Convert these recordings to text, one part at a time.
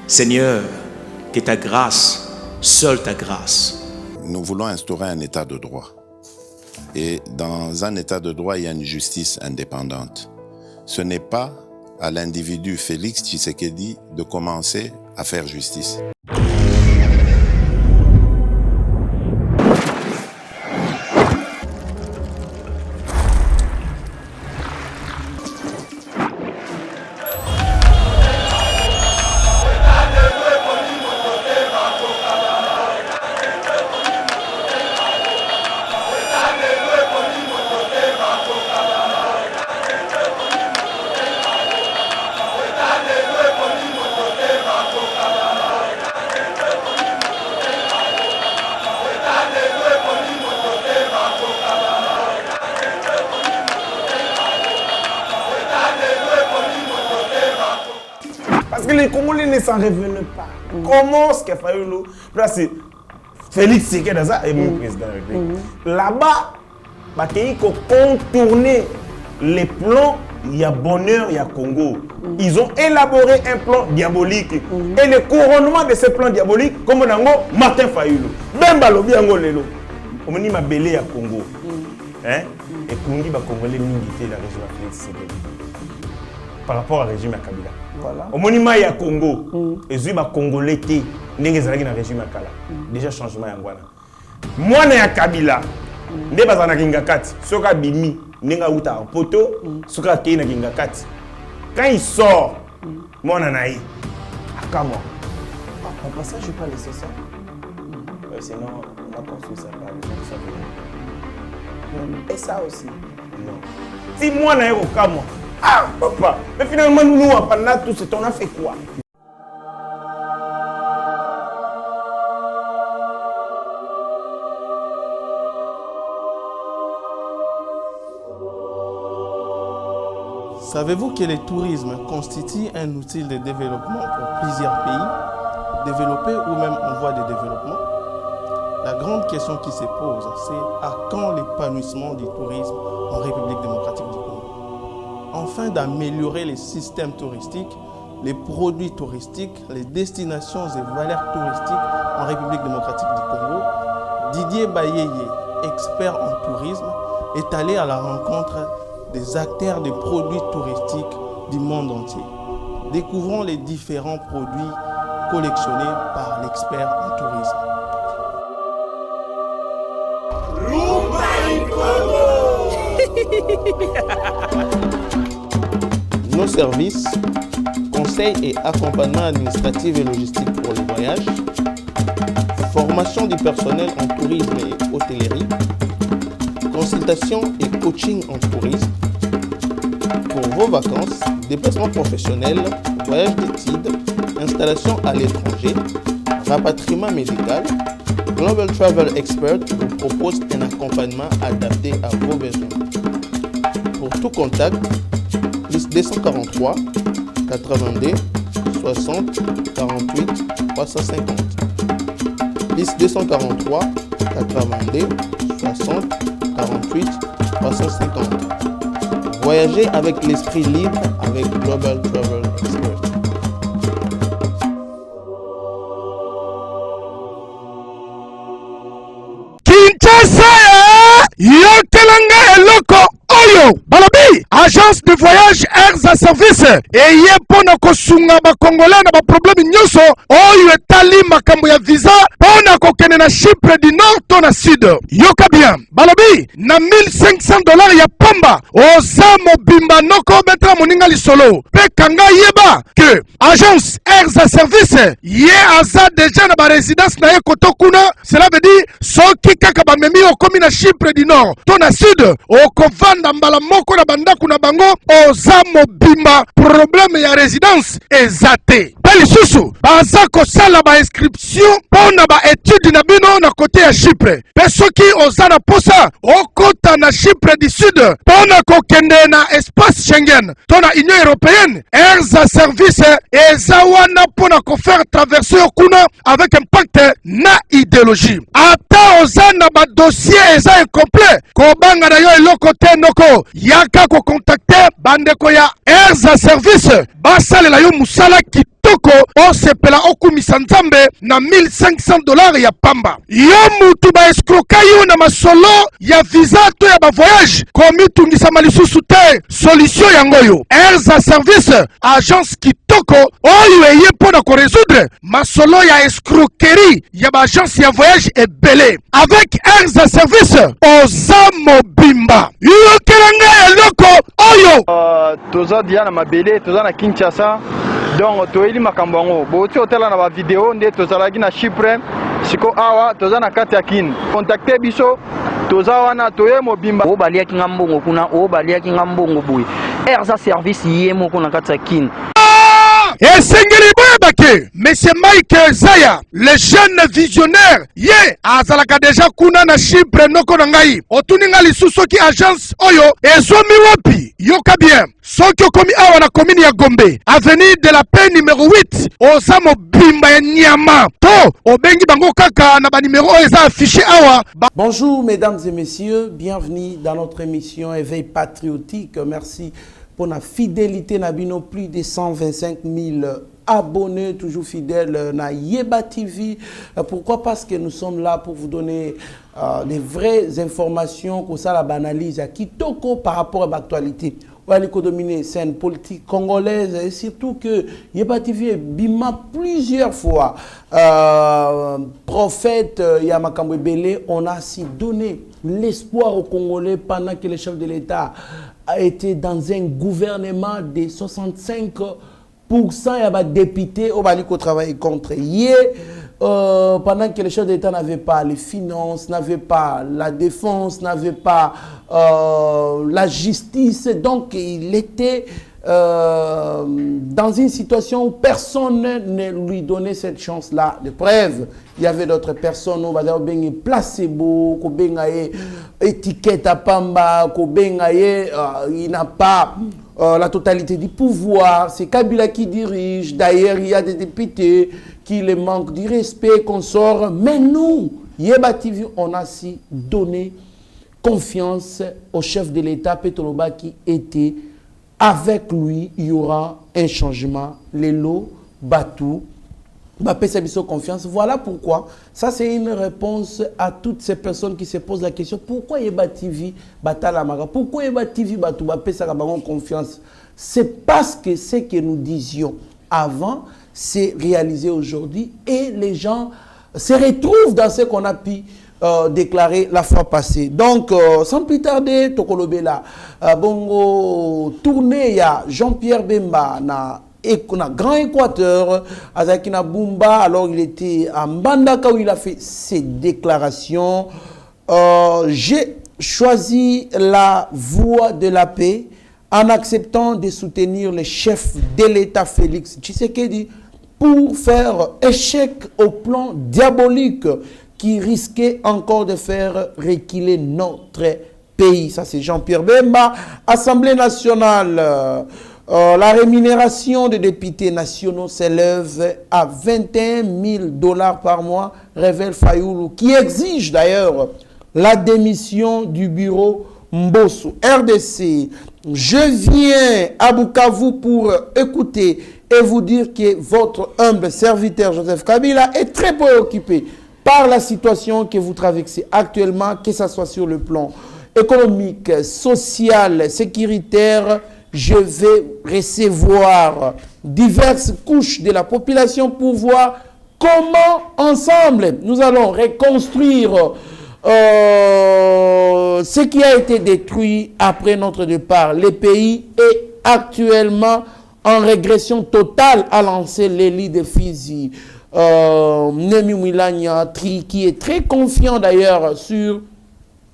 Seigneur, que ta grâce, seule ta grâce. Nous voulons instaurer un état de droit. Et dans un état de droit, il y a une justice indépendante. Ce n'est pas à l'individu Félix Tshisekedi de commencer à faire justice. Parce que les Congolais ne s'en revenaient pas. Comment est-ce qu'il a fallu nous... C'est Félix Tshisekedi et mon président de la République. Là-bas, il faut contourner les plans, il y a bonheur, il y a Congo. Ils ont élaboré un plan diabolique. Et le couronnement de ce plan diabolique, comme on a dit, Martin Fayulu. Même Balobi Ango Lelo. On a dit ma belé à Congo. Et Congo, va Congolais militer la région de Félix Tshisekedi. Par rapport au régime à Kabila. Voilà. Au monument il y a Congo, et les Congolais étaient dans le régime à Kala. Déjà changement à Angola. Moi na Kabila, ne bazana kingakati, soka bimi, nenga uta poto, soka kei na kingakati. Quand il sort, moi na naï, akamo. En passage, je pas laisser ça. Sinon, on a construit ça par les gens qui sont. Et ça aussi. Non. Si moi na au kamo. Ah, papa, mais finalement, nous, pendant tout ce temps, on a fait quoi? Savez-vous que le tourisme constitue un outil de développement pour plusieurs pays, développés ou même en voie de développement? La grande question qui se pose, c'est à quand l'épanouissement du tourisme en République démocratique du Congo? Afin d'améliorer les systèmes touristiques, les produits touristiques, les destinations et valeurs touristiques en République démocratique du Congo, Didier Bayeye, expert en tourisme, est allé à la rencontre des acteurs des produits touristiques du monde entier. Découvrons les différents produits collectionnés par l'expert en tourisme. Nos services, conseils et accompagnement administratif et logistique pour les voyages, formation du personnel en tourisme et hôtellerie, consultation et coaching en tourisme, pour vos vacances, déplacements professionnels, voyages d'études, installation à l'étranger, rapatriement médical, Global Travel Expert vous propose un accompagnement adapté à vos besoins. Pour tout contact, plus 243 82 60 48 350. Plus 243 82 60 48 350. Voyagez avec l'esprit libre avec Global Travel Expert. Yokelanga eloko oyo balobi agence de voyage Airs à service eye mpona kosunga bakongolais na baproblème nyonso oyo etali makambo ya visa mpona kokende na Chypre du Nord to na Sud. Yoka bien balobi na $1500 ya pamba oza mobimba noko betra moninga lisolo pe kanga yeba que agence Airs à service ye aza déjà na ba résidence na ye koto kuna. Cela veut dire soki kaka bamemi okomi na Chypre du Nord to na Sud okovanda mbala moko na bandaku na bango oza mobimba, problème ya résidence eza te. Pe lisusu baza kosala ba inscription mpona ba étude na bino na kote ya Chypre. Pe soki oza na posa okota na Chypre du Sud mpona kokende na espace Schengen to na Union Européenne, Airs à service eza wana mpona kofaire traverser kuna avec impact na idéologie. Ata oza na ba dossier eza incomplet kobanga na yo eloko te noko yaka ko contacter bandeko ya Airs à service basalela yo musala kitoko kitoko osepela okumisa nzambe na $1500 ya pamba. Yo mutu ba escroka yo na masolo ya visa to ya ba voyage komitungisa malisusu te. Solution yangoyo Erza Service, agence kitoko oyo eye pona ko résoudre masolo ya escroquerie ya ba agence ya voyage ebele. Avec Erza Service oza mobimba yo kelanga eloko oyo toza diana mabele toza na Kinshasa. Donc toyeli makambo yango boti otala na ba video nde tozalaki na Chypre siko awa toza na kati ya kin contacter biso toza wana toye mobimba o baliaki ngambongo kuna o baliaki ngambongo boy Erza Service yemo kuna kati ya kin. Et Sengeli Boyabake, Monsieur Mike Zaya, le jeune visionnaire, ye, azalaka déjà kuna na Chypre noko nangai. Otuninga lisusu ki agence oyo, ezomi wapi, yoka bien. Soki okomi awa na commune ya Gombe, avenue de la paix numéro 8, osamo bimba ya Nyama. To, obengi bango kaka na ba numéro eza affiché awa. Bonjour mesdames et messieurs, bienvenue dans notre émission Éveil patriotique. Merci pour la fidélité, Nabino, plus de 125 000 abonnés, toujours fidèles na Yeba TV. Pourquoi? Parce que nous sommes là pour vous donner les vraies informations, comme ça la banalise à Kitoko par rapport à l'actualité. L'économie scène politique congolaise et surtout que Yeba TV bima plusieurs fois. Prophète Yamakambo Bele, on a ainsi donné l'espoir aux Congolais pendant que le chef de l'État a été dans un gouvernement de 65%. Il y a des députés qui travaillent contre. Pendant que le chef d'État n'avait pas les finances, n'avait pas la défense, n'avait pas la justice, donc il était dans une situation où personne ne lui donnait cette chance-là de preuve. Il y avait d'autres personnes où il y a placebo, il y a étiquette à Pamba, il n'a pas la totalité du pouvoir. C'est Kabila qui dirige. D'ailleurs, il y a des députés qui les manquent du respect, qu'on sort. Mais nous, Yeba TV, on a si donné confiance au chef de l'État, Petoloba, qui était avec lui, il y aura un changement. Les lots, Batou, confiance. Voilà pourquoi. Ça, c'est une réponse à toutes ces personnes qui se posent la question. Pourquoi Yeba TV Batalamara? Pourquoi Yeba TV Batou confiance? C'est parce que ce que nous disions avant, c'est réalisé aujourd'hui. Et les gens se retrouvent dans ce qu'on a pu déclaré la fois passée. Donc, sans plus tarder, Tokolobela, bongo tourné, il y a Jean-Pierre Bemba, na Grand Équateur, Azakina Bumba, alors il était à Mbandaka où il a fait ses déclarations. J'ai choisi la voie de la paix en acceptant de soutenir le chef de l'État Félix Tshisekedi pour faire échec au plan diabolique qui risquait encore de faire reculer notre pays. Ça, c'est Jean-Pierre Bemba. Assemblée nationale, la rémunération des députés nationaux s'élève à $21 000 par mois, révèle Fayoulou, qui exige d'ailleurs la démission du bureau Mbosso. RDC, je viens à Bukavu pour écouter et vous dire que votre humble serviteur Joseph Kabila est très préoccupé par la situation que vous traversez actuellement, que ce soit sur le plan économique, social, sécuritaire. Je vais recevoir diverses couches de la population pour voir comment, ensemble, nous allons reconstruire ce qui a été détruit après notre départ. Le pays est actuellement en régression totale, a lancé l'élite de Fizi. Nemi Mwilanya, qui est très confiant d'ailleurs sur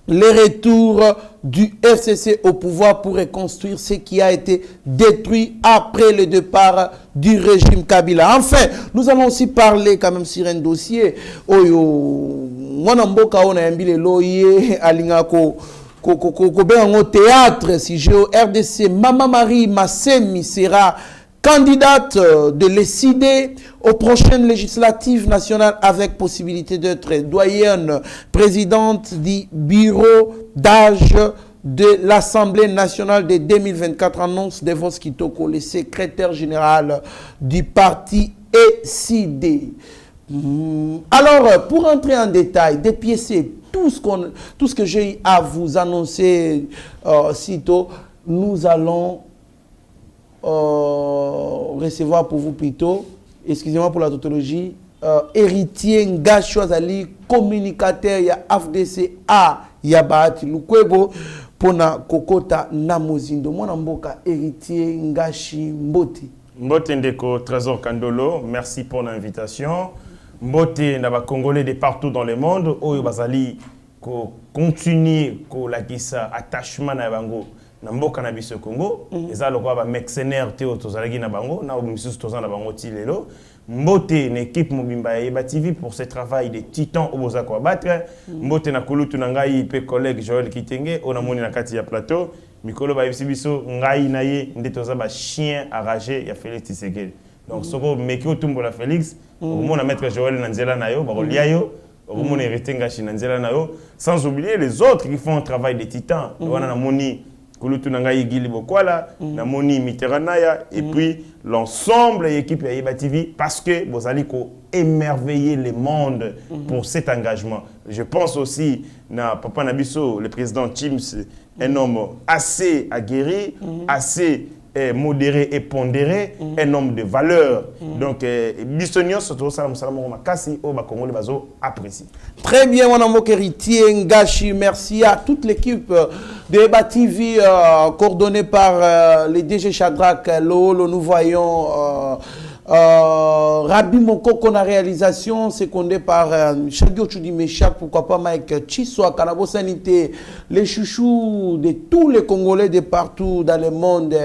les retours du FCC au pouvoir pour reconstruire ce qui a été détruit après le départ du régime Kabila. Enfin, nous allons aussi parler quand même sur un dossier. Oyo, Mwanamboka on a mbile loye alingako ko théâtre si je RDC Mama Marie Massemi sera candidate de l'ECD aux prochaines législatives nationales avec possibilité d'être doyenne, présidente du bureau d'âge de l'Assemblée nationale de 2024, annonce Devos Kitoko, le secrétaire général du parti ECD. Alors, pour entrer en détail, dépiécer tout ce que j'ai à vous annoncer sitôt, nous allons recevoir pour vous plutôt, excusez-moi pour la tautologie, héritier Ngashi Azali, communicateur ya FDCA ya Bahati Lukwebo pona kokota na mozindo. Mwana mboka héritier Ngashi Mboti. Mbote Ndeko, Trésor Kandolo, merci pour l'invitation. Mbote na ba Congolais de partout dans le monde, oyo bazali ko continuer ko lakisa attachement na bango na mboka na biso Congo. Eza lokwa ba mercenaires te tozalaki na bango, na misusu tozana na bango ti lelo. Mbote na équipe mobimba ya TV pour ce travail de titan au boza ko battre. Mbote na kulutu na ngai pe collègue Joël Kitenge ona moni na kati ya plateau. Mikolo ba biso ngai na ye ndetoza ba chien enragé ya Félix Tshisekedi. Donc soko meki otumbo la Félix, on a mettre Joël Nanzela na yo, ba kolia yo, on hérité Ngashi Nanzela na yo, sans oublier les autres qui font un travail de titan. Wana na moni kulutu na ngai Gili Bokwala, na moni Mitteranaya et puis l'ensemble de l'équipe ya Yeba TV parce que vous allez émerveiller le monde pour cet engagement. Je pense aussi na Papa Nabiso, le président Chims, un homme assez aguerri, assez modéré et pondéré, un homme de valeur. Donc, Bissonio, surtout ça, Makasi, au Congolais Bazo, apprécie. Très bien, mon amour héritier Ngashi, merci à toute l'équipe de Eba TV, coordonnée par les DG Shadrach Lolo. Nous voyons Rabi Mokoko na réalisation, secondé par Shagio Chudi Meshak, pourquoi pas Mike Chiswa, Kanabo Sanité, les chouchous de tous les Congolais de partout dans le monde,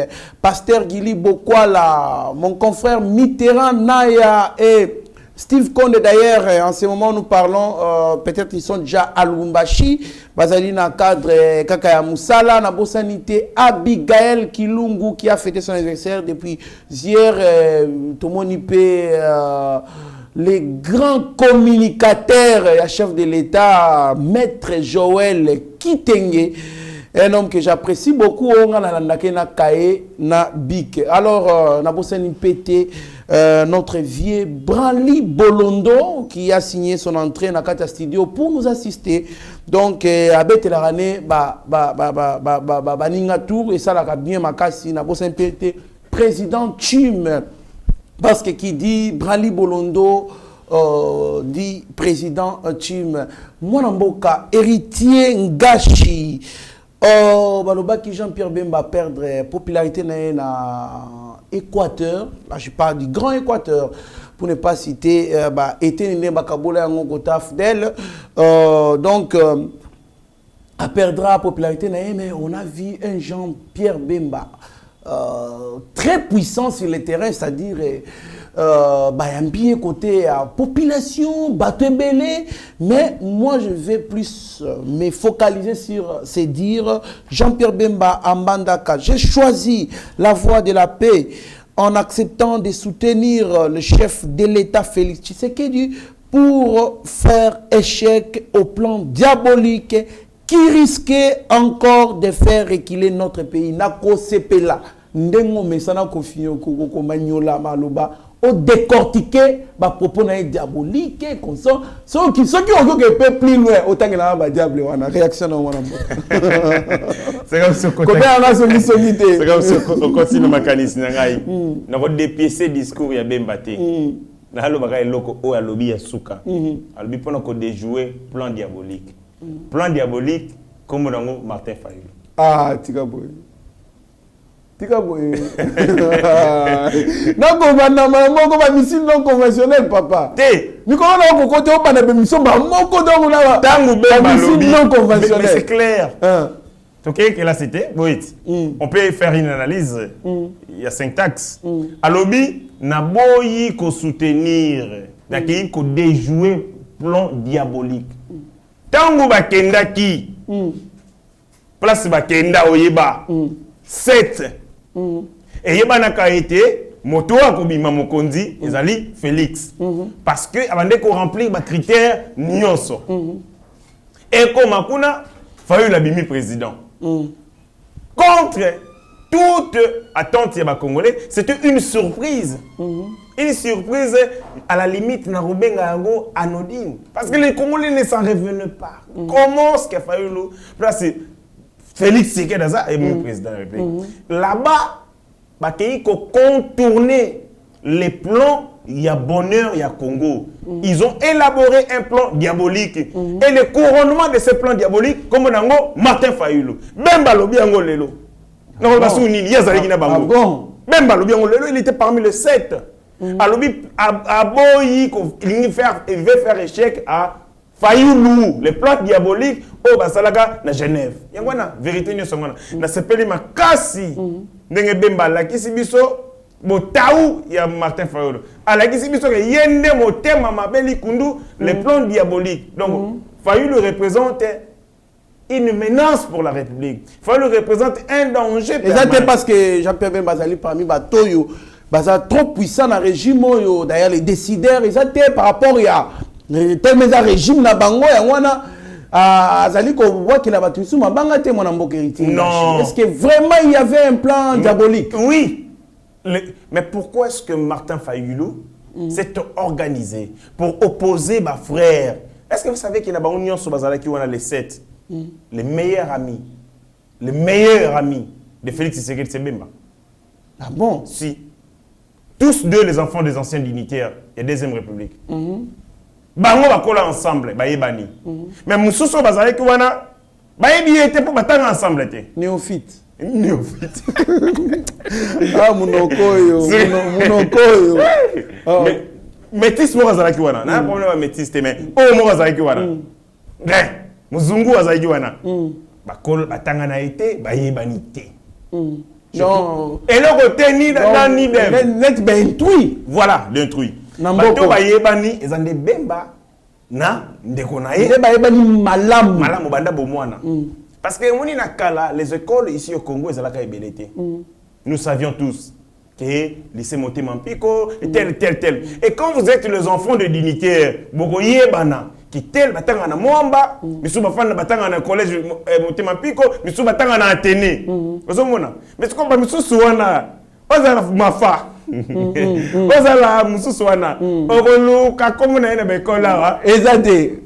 Pasteur Gili Bokwala, mon confrère Mitterrand Naya et Steve Konde d'ailleurs, en ce moment nous parlons, peut-être ils sont déjà à Lubumbashi, Bazali na cadre Kakaya Moussala, na Bosanité, Abigail Kilungu qui a fêté son anniversaire depuis hier, Tomonipe, les grands communicateurs, le chef de l'État, Maître Joël Kitenge, un homme que j'apprécie beaucoup, on a na Kae na Bik. Alors, na Bosanité, notre vieux Branly Bolondo qui a signé son entrée dans Kata Studio pour nous assister. Donc, Abet Elarane, Baninga Tour, et ça l'a bien makasi, na Bosan PT, président Chim, parce que qui dit Branly Bolondo, dit président Chim, Mwanamboka, héritier Ngashi. Balobaki Jean-Pierre Bemba perdre popularité dans Équateur. Là, je parle du Grand Équateur. Pour ne pas citer, Étienne Bakabola Ngota Fidel. Donc, a perdra popularité, mais on a vu un Jean-Pierre Bemba très puissant sur le terrain, c'est-à-dire un bien côté population, Batembele, mais moi je vais plus me focaliser sur c'est dire Jean-Pierre Bemba Ambandaka. J'ai choisi la voie de la paix en acceptant de soutenir le chef de l'État Félix Tshisekedi pour faire échec au plan diabolique qui risquait encore de faire reculer notre pays. Nako sepela ndengo mesana kofinyo ko manyola maloba au décortiquer ba propos na diabolique comme ça ceux qui ont que plus loin autant que na ba diable wana réaction na wana c'est comme ce côté c'est comme ce continue mécanisme na ngai na ko dépiécer discours ya Bemba te na halo baka eloko o ya lobi ya suka alobi pona ko déjouer plan diabolique comme dans Martin Fayulu. Ah, tika boy. Non, missile non conventionnel, papa. Mais comment on peut côté au de mission, non conventionnel. Mais c'est clair. Ok, que là c'était. On peut faire une analyse. Il y a 5 taxes. Alobi, naboyi ko soutenir, naki ko déjouer plan diabolique. Tango bakenda ki place bakenda oyeba 7 et yeba naka été moto akobima mokonzi ezali Félix parce que abande ko remplir ba critères nyonso et comme akuna fayu la bimi président Contre toute attente des Congolais, c'était une surprise. Une surprise à la limite anodine. Parce que les Congolais ne s'en revenaient pas. Comment est-ce qu'il a fallu c'est Félix Tshisekedi et mon président de la République. Là-bas, il faut contourner les plans, il y a bonheur, il y a Congo. Ils ont élaboré un plan diabolique. Et le couronnement de ce plan diabolique, comme Martin Fayulu. Bemba lobi yango lelo. Il était parmi les 7. Alobi aboyi il veut faire échec à Fayulu, le plan diabolique au Basalaka na Genève. Yangwana vérité ni songwana. Na sepeli makasi. Ndenge Bemba la kisibiso botaou ya Martin Fayulu. Ala kisibiso ke yende motema mabeli kundu le plan diabolique. Donc Fayulu représente une menace pour la République. Fayulu représente un danger. Exactement parce que Jean-Pierre Bemba Zali parmi Batoyo, Baza trop puissant dans le régime. D'ailleurs les décideurs, ils par rapport à tel régime na bango ya wana Azali ko voit qu'il a battu sous ma banga te mon ambokeriti. Non. Est-ce que vraiment il y avait un plan diabolique? Oui. Mais pourquoi est-ce que Martin Fayulu s'est organisé pour opposer ma frère? Est-ce que vous savez qu'il y a une union sur Bazalaki où on a les 7 les meilleurs amis de Félix Tshisekedi Sebemba? Ah bon? Si. Tous deux les enfants des anciens dignitaires et deuxième République. Bango bakola ensemble, bayebani. Mais Moussousso Bazalaki wana bayebi était pour battre ensemble te. Néophyte. Néophyte. Ah monokoyo. Mais métis mo Bazalaki wana. Na problème ba métis te mais oh mo Bazalaki wana. Muzungu Bazalaki wana. Bakola batanga na été bayebani te. Non. Et le côté ni dans ni dem. Net intrui. Voilà, l'intrui. Bato bayebani ezande Bemba na ndeko na ye. Bayebani malamu. Malamu banda bomwana. Parce que moni na kala les écoles ici au Congo ezalaka ebelete. Nous savions tous que lycée Motema Mpiko et tel. Et quand vous êtes les enfants de dignitaires, bokoye bana qui tel batanga na Mwamba, misu bafana batanga na collège Motema Mpiko, misu batanga na Athénée. Ozomona. Mais c'est comme misu suwana. Ozala mafa. Ozala misu suwana. Okoluka comme na ina bekola wa. Ezade.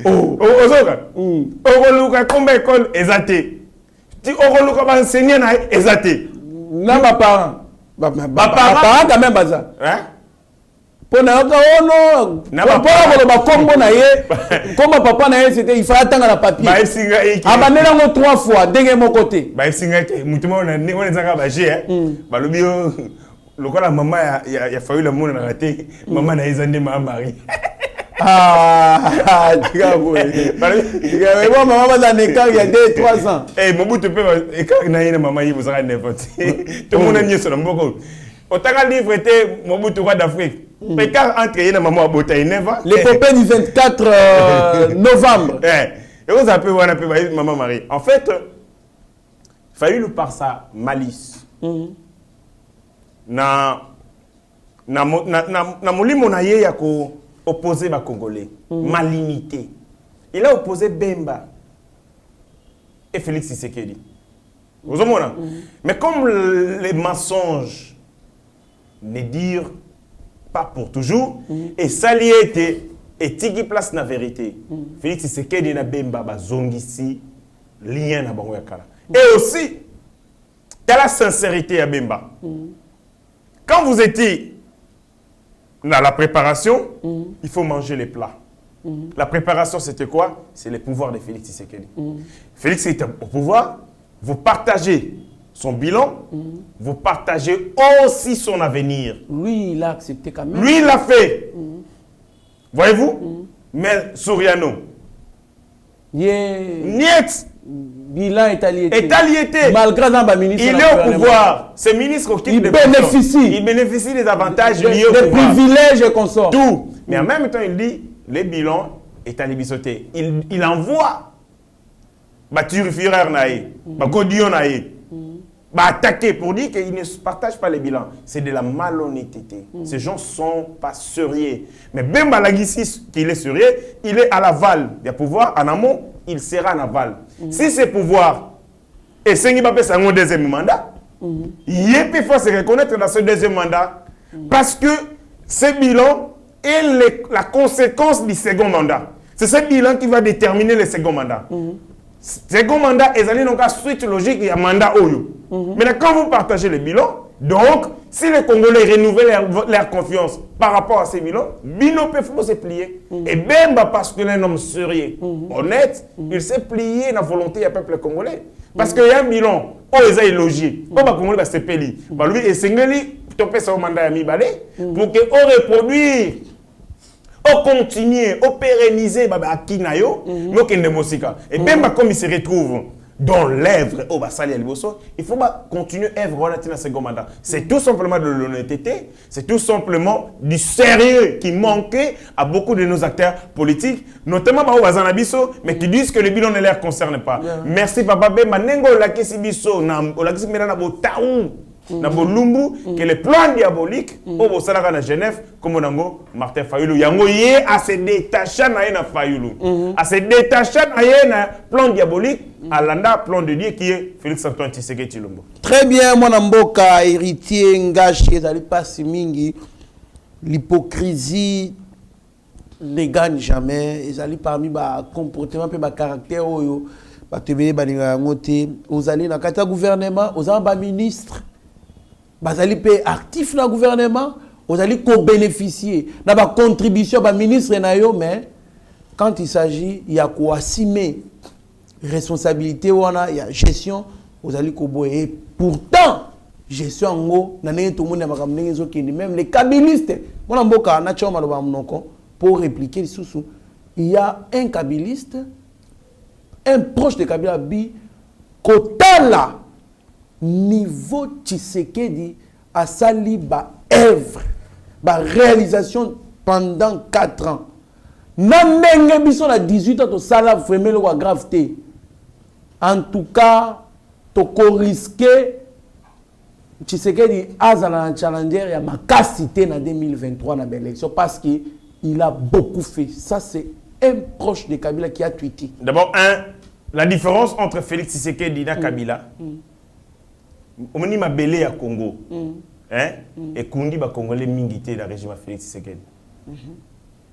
Ozoka. Okoluka comme école ezate. Tu okoluka ba enseigner na ezate. Na ba parents. Ba parents quand même baza. Hein? Pona ka ono na ba parents ba kombo na ye. Comme papa na ye c'était il fallait attendre la papier. Ba singa eki. Abanela ngo 3 fois denge mon côté. Ba singa eki mutuma on ezanga ba G Ba lobi yo lokola maman ya fayu la mona na raté maman na ezande ma mari. Ah, digabo. Digabo maman baza neka il y a 2-3 ans. Eh Mobutu pe eka na yena maman yi bozaka n'importe. Tout le monde a nié sur mboko. Otaka livre était Mobutu roi d'Afrique. Mais car entre yena maman abota ineva. L'épopée du 24 novembre. Et vous appelez wana pe maman Marie. En fait, Fayulu par sa malice. Na molimo na ye ya ko opposé les Congolais. Malignité. Il a opposé Bemba et Félix Tshisekedi. Vous comprenez? Mais comme les mensonges ne dirent pas pour toujours, et Sali était et Tigi place la vérité. Félix Tshisekedi na Bemba bazongisi lien na bango yakala. Et aussi, t'as la sincérité à Bemba. Quand vous étiez dans la préparation, il faut manger les plats. La préparation, c'était quoi? C'est le pouvoir de Félix Tshisekedi. Félix était au pouvoir, vous partagez son bilan, vous partagez aussi son avenir. Lui, il a accepté quand même. Lui, il l'a fait. Voyez-vous? Mais Soriano. Niet. Bilan est aliété. Malgré dans ministre. Il est au pouvoir. Ces ministres il bénéficie. Il bénéficie des avantages liés au pouvoir. Des privilèges et consorts. Tout. Mais en même temps, il dit, les bilans est alibisoté. Il envoie Baturifireur naïe, Bagodion naïe, attaquer pour dire qu'il ne partage pas les bilans. C'est de la malhonnêteté. Ces gens ne sont pas sérieux. Mais Bemba Lagissi, qu'il est sérieux, il est à l'aval du pouvoir, en amont, il sera en aval. Si c'est pouvoir, et Sengi Mbappé c'est un deuxième mandat, il faut se reconnaître dans ce deuxième mandat, parce que ce bilan est la conséquence du second mandat. C'est ce bilan qui va déterminer le second mandat. Second mandat, ils allaient donc à suite logique, il y a mandat Oyo. Maintenant, quand vous partagez le bilan, donc, si les Congolais renouvellent leur confiance par rapport à ces bilans, Bino peut se plier. Et même parce que un homme sérieux, honnête, il s'est plié dans la volonté du peuple congolais. Parce qu'il y a un bilan, ils ont élogé, les Congolais se plient. Lui, et Sengeli, topé son mandat à Mibale, pour qu'on reproduise, on continue, on pérenniser à Kinayo, mais on et même comme il se retrouve dans l'œuvre au Bassali Aliboso, il faut continuer l'œuvre dans le second mandat. C'est tout simplement de l'honnêteté, c'est tout simplement du sérieux qui manquait à beaucoup de nos acteurs politiques, notamment au Bazanabiso, mais qui disent que le bilan ne les concerne pas. Merci Papa Bemba, Nengo Lakisi Biso, Lakisi Mena Taou. Que le plan diabolique au Salaka na Genève comme on Martin Fayulu yango yé à se détacher na Fayulu à se détacher na plan diabolique à l'anda plan de Dieu qui est Félix Antoine Tshisekedi Tshilombo. Très bien, mon mboka héritier ngashi ezali pasi mingi l'hypocrisie ne gagne jamais ezali parmi ba comportement pe ba caractère oyo ba tebele ba linga ngote ozali na kata gouvernement ozali ba ministre bazali pe actif dans le gouvernement, vous allez co-bénéficier dans la contribution du ministre nayo, mais quand il s'agit, il y a quoi assumer responsabilité, il y a gestion, vous allez co-boyer. Et pourtant, gestion en gros, même les kabylistes, pour répliquer sous il y a un kabyliste, un proche de Kabila Bi, Kotala. Niveau Tshisekedi a sali ba œuvre, ba réalisation pendant 4 ans. N'amène biso na 18 ans to sala vraiment le gravité. En tout cas, to ko risquer Tshisekedi azala un challenger ya makasité na 2023 na l'élection parce que il a beaucoup fait. Ça c'est un proche de Kabila qui a tweeté. D'abord la différence entre Félix Tshisekedi et Kabila. On m'a belé à Congo, et Kundi ba Congolais mingité dans le régime Félix Tshisekedi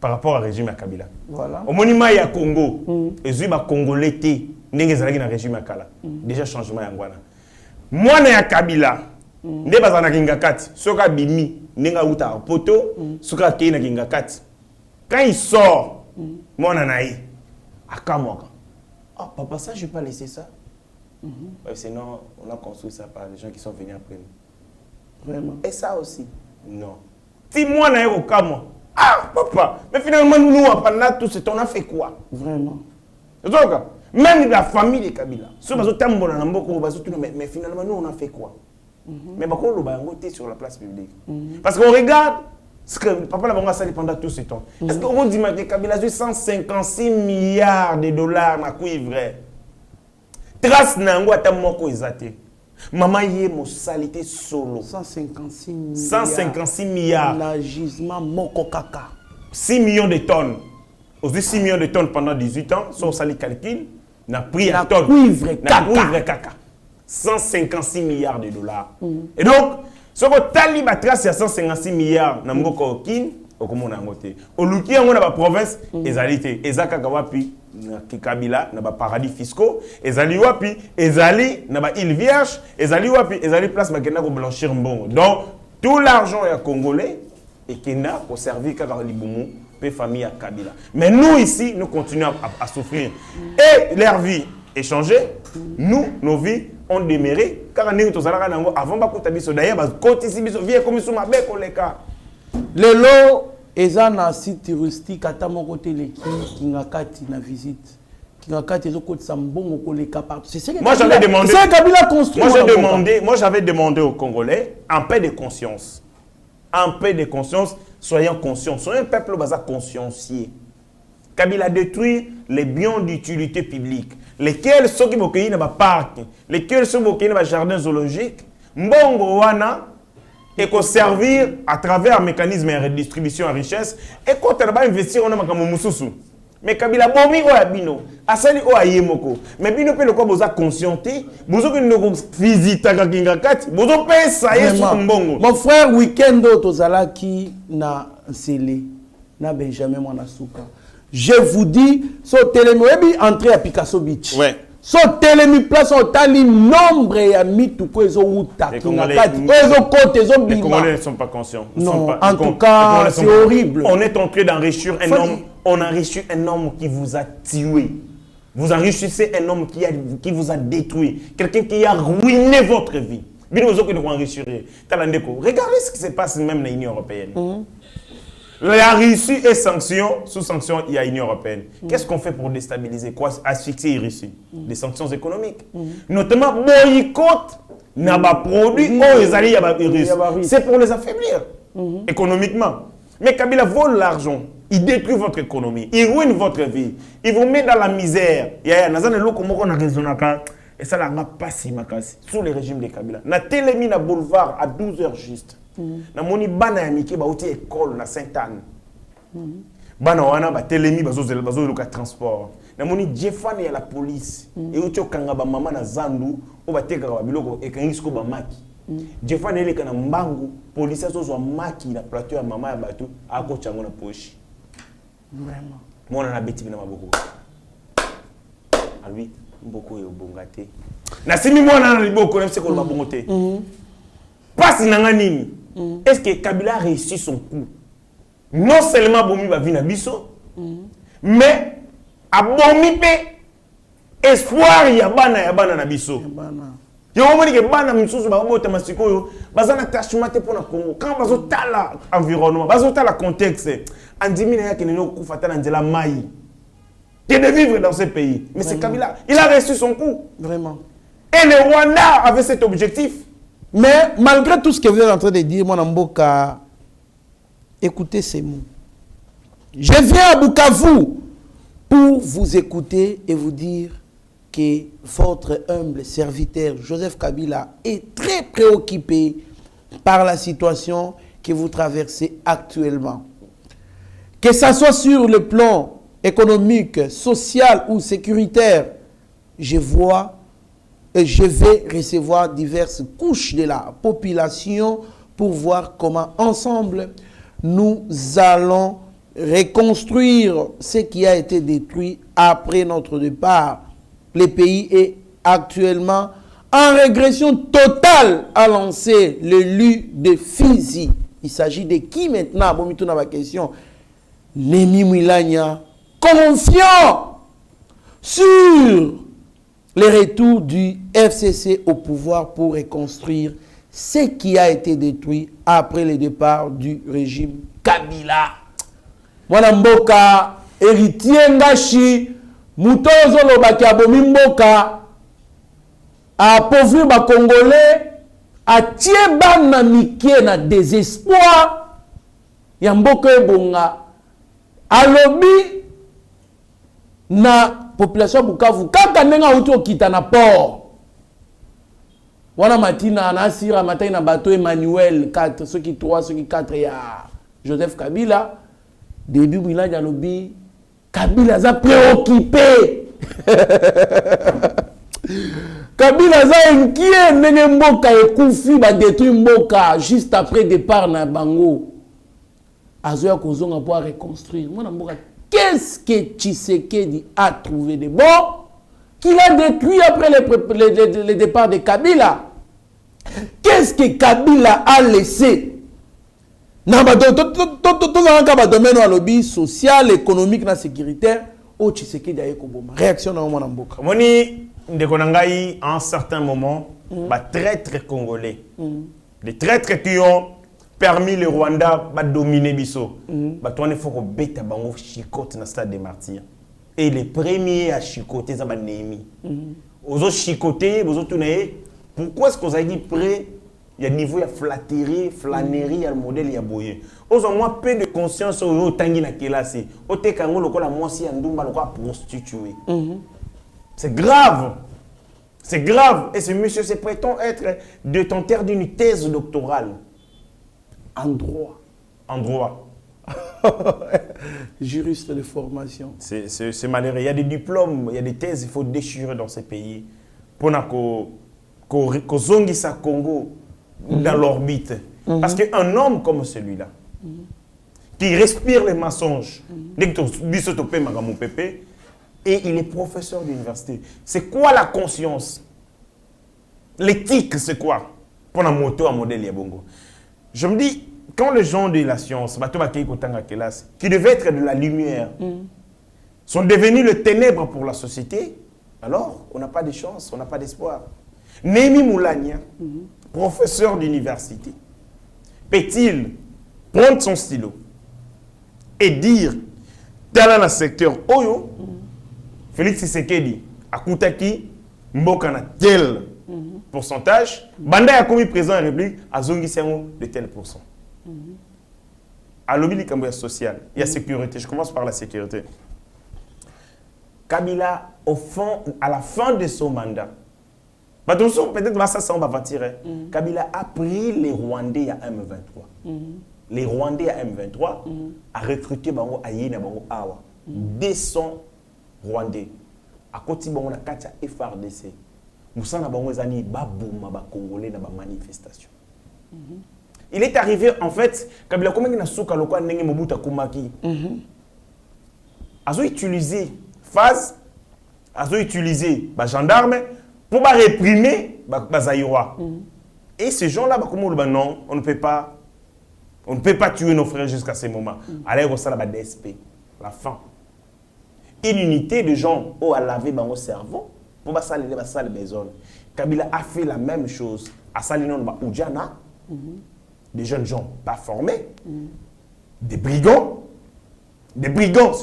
par rapport au régime à Kabila. Voilà. Au monima ya Congo, et zui ba Congolais té n'engezalaki dans le régime à Kala. Déjà changement ya ngwana. Moi na ya Kabila, ne bazana kingakati, soka bimi nenga uta poto, soka kina kingakati. Quand il sort, moi na naï, akamoka. Ah papa ça je vais pas laisser ça. Sinon, on a construit ça par les gens qui sont venus après nous. Vraiment. Et ça aussi. Non. Si moi, je suis au moi. Ah, papa. Mais finalement, nous, pendant tout ce temps, on a fait quoi? Vraiment. Donc, même la famille de Kabila. Mais finalement, nous, on a fait quoi? Mais on a sur la place publique. Parce qu'on regarde ce que papa l'a sali pendant tout ce temps. Est-ce qu'on dit que Kabila a eu 156 milliards de dollars dans cuivre? Trace nango atamoko ezate. Maman yé mo salité solo. 156 milliards. 156 milliards. La gisement moko kaka. 6 millions de tonnes. Aujourd'hui 6 millions de tonnes pendant 18 ans, sur sali calcul, n'a pris à tonne. Cuivre kaka. 156 milliards de dollars. Et donc, ce que taliba trace il y a 156 milliards na moko kin, okomona ngote. Oluki yango na ba province ezalité, ezaka kawapi. Kabila na ba paradis fiscaux ezali wapi ezali na ba île vierge ezali wapi ezali place makena ko blanchir mbongo. Donc tout l'argent est congolais et kena pour servir kaka libumu pe famille à Kabila. Mais nous ici nous continuons à souffrir et leur vie est changée. Nous nos vies ont demeuré car nous tous ala nango avant ba kotabiso d'ailleurs ba kotisi biso vie comme sous mabe koleka lelo eza na site touristique ata moko te leki kingakati na visite kingakati ezo kotisa mbongo koleka partout. C'est ça que j'avais demandé. C'est Kabila construit. Moi j'avais demandé aux Congolais en paix de conscience. En paix de conscience, soyons conscients, soyons un peuple basé consciencieux. Kabila a détruit les biens d'utilité publique, lesquels sont qui bokéi na ba parc, lesquels sont bokéi na ba jardin zoologique. Mbongo wana et qu'on servir à travers un mécanisme de redistribution à richesse et quand on va investir on a makamu mususu Mais Kabila bomi o abino, asali o ayemoko. Mais bino pe le quoi boza conscienté, bozo que nous visita kakinga kati, bozo pe ça y sur mbongo. Mon frère week-end tozalaki na Nsele, na Benjamin Mwanasuka. Je vous dis, so telemi entrée à Picasso Beach. Ouais. So telemi place au tali nombre ya mituko ezo uta kinga kati, ezo kote ezo bima. Les Congolais ne sont pas conscients. Non, en tout cas, c'est horrible. On est en train d'enrichir un homme. On enrichit un homme qui vous a tué. Vous enrichissez un homme qui vous a détruit. Quelqu'un qui a ruiné votre vie. Regardez ce qui se passe même dans l'Union européenne. La Russie est sanction, sous sanction, il y a l'Union européenne. Qu'est-ce qu'on fait pour déstabiliser, quoi, asphyxier la Russie? Des sanctions économiques. Notamment, boycott n'a pas produit, c'est pour les affaiblir économiquement. Mais Kabila vole l'argent, il détruit votre économie, il ruine votre vie, il vous met dans la misère. Et ça n'a pas si makasi sous le régime de Kabila. Na télémi na boulevard à 12h juste. Na moni bana ya miki ba uti école na Sainte-Anne. Bana wana ba télémi bazo luka transport. Na moni Jeffane ya la police et uti okanga ba mama na zandu o ba teka ba biloko ekangisko ba maki. Jeffane ele kana mbangu police azo maki na plateau ya mama ya batu ako chango na poche. Vraiment. Mona na beti bina maboko. Alwi mboko yo bongate. Na simi mwana na liboko na mseko mabongote. Passe nanga nini? Est-ce que Kabila a réussi son coup? Non seulement bomi ba vina biso, mais a bomi pe espoir ya bana na biso. Yo moni ke bana misusu ba bota masiko yo, bazana attachement te pona Congo. Quand bazo tala environnement, bazo tala contexte, andimi na yake neno kufata na nzela mai. Que de vivre dans ce pays. Mais c'est Kabila, il a reçu son coup. Vraiment. Et le Rwanda avait cet objectif. Mais malgré tout ce que vous êtes en train de dire, mon Mboka, écoutez ces mots. Je viens à Bukavu pour vous écouter et vous dire que votre humble serviteur Joseph Kabila est très préoccupé par la situation que vous traversez actuellement. Que ce soit sur le plan économique, social ou sécuritaire, je vois et je vais recevoir diverses couches de la population pour voir comment ensemble nous allons reconstruire ce qui a été détruit après notre départ. Le pays est actuellement en régression totale, a lancé l'élu de Fizi. Il s'agit de qui maintenant? Bon, maintenant ma question. Némi Mwilanya, confiant sur le retour du FCC au pouvoir pour reconstruire ce qui a été détruit après le départ du régime Kabila. Mwana mboka, héritier ngashi, mutozo lobaki abomi mboka, appauvrir ba Congolais, atie bana mikie na désespoir, ya mboka ebonga, alobi na population Bukavu kaka nenga uti okita na port wana matina na asira matin na bateau Emmanuel 4 ceux qui 3 ceux qui 4 ya Joseph Kabila début Mwilanya lobi Kabila za préoccupé Kabila za inquiet ndenge mboka ekufi ba détruire mboka juste après départ na bango azoya kozonga pour reconstruire mwana mboka. Qu'est-ce que Tshisekedi a trouvé de bon qu'il a détruit après le départ de Kabila? Qu'est-ce que Kabila a laissé? Dans le domaine de lobby social, économique et sécuritaire, au Tshisekedi a eu une réaction dans le monde. Moni, à un certain moment, traîtres congolais, des traîtres qui ont permis le Rwanda de dominer Bisso. Il faut que bêta bango chicote dans le stade des martyrs. Et les premiers à chicoter, c'est Néhémie. Aux autres chicoter, aux autres tourner. Pourquoi est-ce qu'on a dit près? Il y a niveau, il y a flatterie, flânerie, il y a le modèle, il y a boyer. Aux autres, moi, peu de conscience au tangi na kelasi. Au te kango loko la moisi andumba loko a prostitué. C'est grave. C'est grave. Et ce monsieur se prétend être détenteur d'une thèse doctorale. En droit. En droit. Juriste de formation. C'est malheureux. Il y a des diplômes, il y a des thèses, il faut déchirer dans ces pays pour que Zongisa Congo dans l'orbite. Parce qu'un homme comme celui-là, qui respire les mensonges, et il est professeur d'université. C'est quoi la conscience? L'éthique, c'est quoi? Pour la moto à modèle Yabongo. Je me dis, quand les gens de la science, qui devaient être de la lumière, sont devenus le ténèbre pour la société, alors on n'a pas de chance, on n'a pas d'espoir. Némi Moulania, professeur d'université, peut-il prendre son stylo et dire, dans le secteur Oyo, Félix Tshisekedi, à Koutaki, Mbokana, tel pourcentage, Banda a commis président de la République, à Zongi Sengo, de tel pourcent. À l'objet du social, il y a sécurité. Je commence par la sécurité. Kabila, au fond, à la fin de son mandat, peut-être ça, on va tirer. Kabila a pris les Rwandais à M23. Les Rwandais à M23 a recruté Bango Ayena Bango Awa. 200 Rwandais. À côté de Bango, la Katia FRDC. Moussana Bango Zani, Babouma, ba Congolais dans la manifestation. Il est arrivé, en fait, Kabila, comment il a souka le quoi n'engé Mobuta Kumaki. Ils ont utilisé phase, ils ont utilisé les gendarmes pour réprimer les Zaïrois. Et ces gens-là, non, on ne peut pas tuer nos frères jusqu'à ce moment. Allez, on va la DSP, la fin. Une unité de gens qui ont lavé dans cerveau pour ne pas salir les maisons. Kabila a fait la même chose à Salinon Oudjana. Des jeunes gens pas formés, des brigands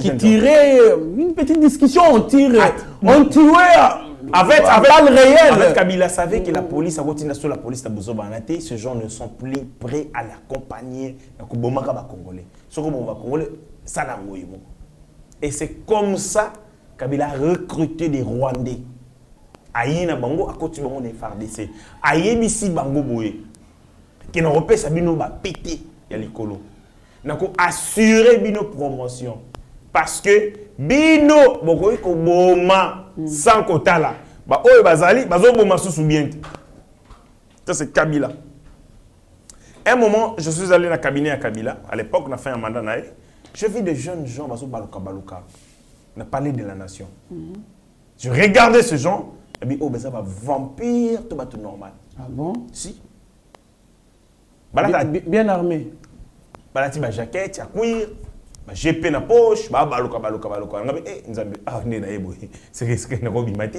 qui tiraient une petite discussion, on tirait avec balle réelle. Avec Kabila savait que la police, sur la police de Bozobanate, ces gens ne sont plus prêts à l'accompagner. Et c'est comme ça que Kabila a recruté des Rwandais. Aïna Bango, à côté de Bango, des FARDC. Aïebisi Bango Boye. Qui n'ont pas Sabino va péter il y a l'écolo. Nako assurer bino promotion parce que bino bokoy ko boma sans quota là. Ba oyo bazali bazo boma sous bien. Ça c'est Kabila. Un moment, je suis allé dans le cabinet à Kabila. À l'époque, on a fait un mandat naïf. Je vis des jeunes gens bazo baluka baluka. On a parlé de la nation. Je regardais ces gens et puis oh ben ça va vampire tout va tout normal. Ah bon? Si. Bien armé. Balati ba jaquette, ya cuir, ba GP na poche, ba baluka. Ngabe nzambe na yebo. C'est que na ko bimati.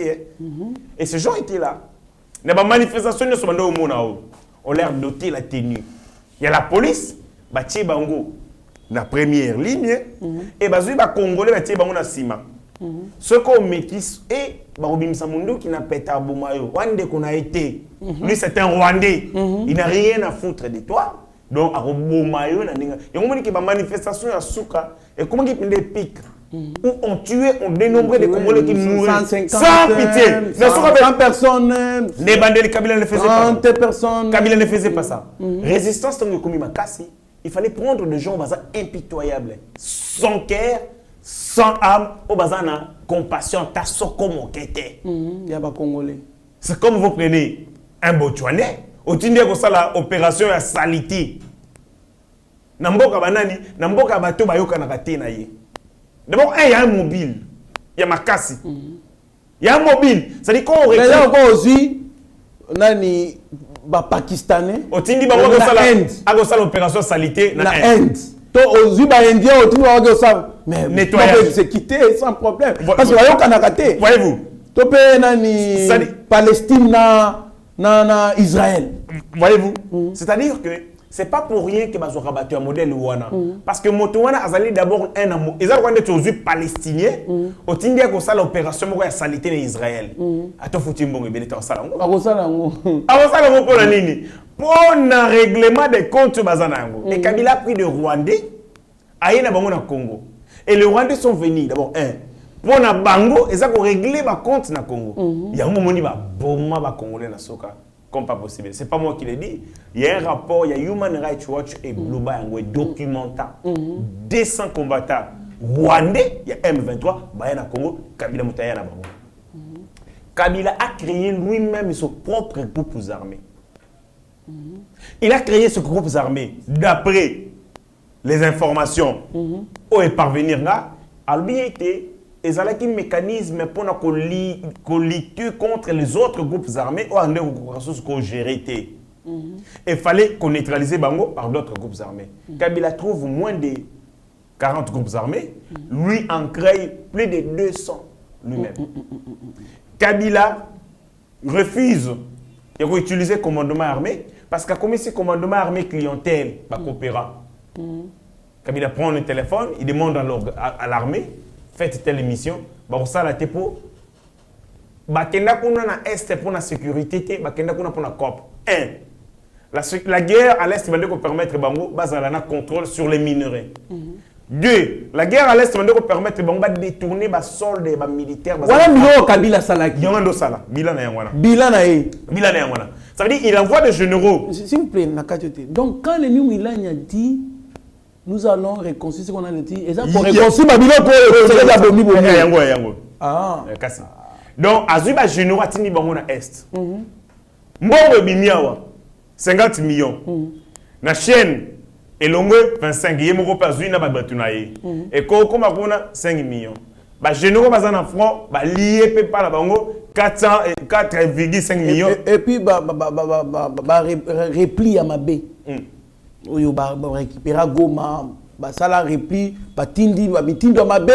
Et ces gens étaient là. Na ba manifestation ne so bando mona o. On leur doté la tenue. Il y a la police, ba tie bango na première ligne et bazui ba congolais ba tie bango na sima. Ce qu'on métis et Barobimisa Mundo qui n'a pas été à Boumayo. Rwandais qu'on a été. Lui, c'est un Rwandais. Il n'a rien à foutre de toi. Donc, à Boumayo, il y a un moment qui va manifestation à Souka. Et comment il des pics où on tuait, on dénombrait des Congolais qui mouraient. Sans pitié. 100 personnes. Les bandits, Kabila ne faisait pas ça. 30 personnes. Kabila ne faisait pas ça. Résistance, il fallait prendre des gens impitoyables. Sans cœur. Sans âme, au bazana, compassion, tasso comme on était. Il y a pas Congolais. C'est comme vous prenez un Botswanais, au tinde ko sala opération ya salité. Namboka banani, namboka bato bayoka na katena ye. D'abord, il y a un mobile, il y a makasi. Il y a un mobile, ça dit qu'on mais là encore aussi, nani ba pakistanais. Au tinde ba ko sala opération salité na Inde. Aux Indien, mais nettoyage, c'est quitté sans problème. Parce que vous voyez-vous, Palestine, na Israël. Voyez-vous, c'est-à-dire que c'est pas pour rien que vous rabattu un modèle Wana. Parce que Motowana a allé d'abord un amour. Ils ont été aux Palestiniens, au Tindia qu'on ça l'opération pour la salité en Israël. Attends, faut-il bon, il était en salle. Avant ça, pour la ligne. Pour un règlement des comptes Bazanango. Et Kabila a pris de Rwandais à Yénabango Congo. Et les Rwandais sont venus d'abord pour un Bango, ils ont réglé les comptes na Congo. Il y a un moment où il y a un Congolais na Soka. comme pas possible. C'est pas moi qui l'ai dit. Il y a un rapport, il y a Human Rights Watch et Global documentant 200 combattants rwandais, il y a M23, Bayana Congo, Kabila Moutaya Bango. Kabila a créé lui-même son propre groupe armés. Il a créé ce groupe armé d'après les informations où est parvenir là. Il était un mécanisme pour lutter contre les autres groupes armés ou en gérer. Il fallait qu'on neutralise Bango par d'autres groupes armés. Kabila trouve moins de 40 groupes armés, lui en crée plus de 200 lui-même. Kabila refuse d'utiliser le commandement armé parce que comme c'est commandement armé clientèle, coopérant. Kabila prend le téléphone, il demande à l'armée, faites telle mission, ça la tepo. Bakenda kuna na est pour la sécurité, bakenda kuna pour la COP. 1. La guerre à l'est va permettre Bango bazalana contrôle sur les minerais. 2. La guerre à l'est va permettre Bango de détourner les soldes et les militaires. Voilà Milo Kabila Salaki. Yangando Sala, Bilana Yangwana. Bilana Yangwana. Ça veut dire qu'il envoie des généraux. S'il vous plaît, donc quand le Milan a dit nous allons réconcilier ce qu'on a dit, et ça pour réconcilier Babylone pour Yango. Ah. Donc Azuba généraux a tini Bango na est. Mbongo bimiawa 50 millions. Na chaîne elongo 25 yemoko pazui na babatunaye. Et ko koma kuna 5 millions. Ba généraux bazana front ba lié pe pa la bango 4,5 millions. Et puis ba repli à Mabé. Oyo ba récupérer Goma, ba sala repli, ba tindi ba bitindo à Mabé.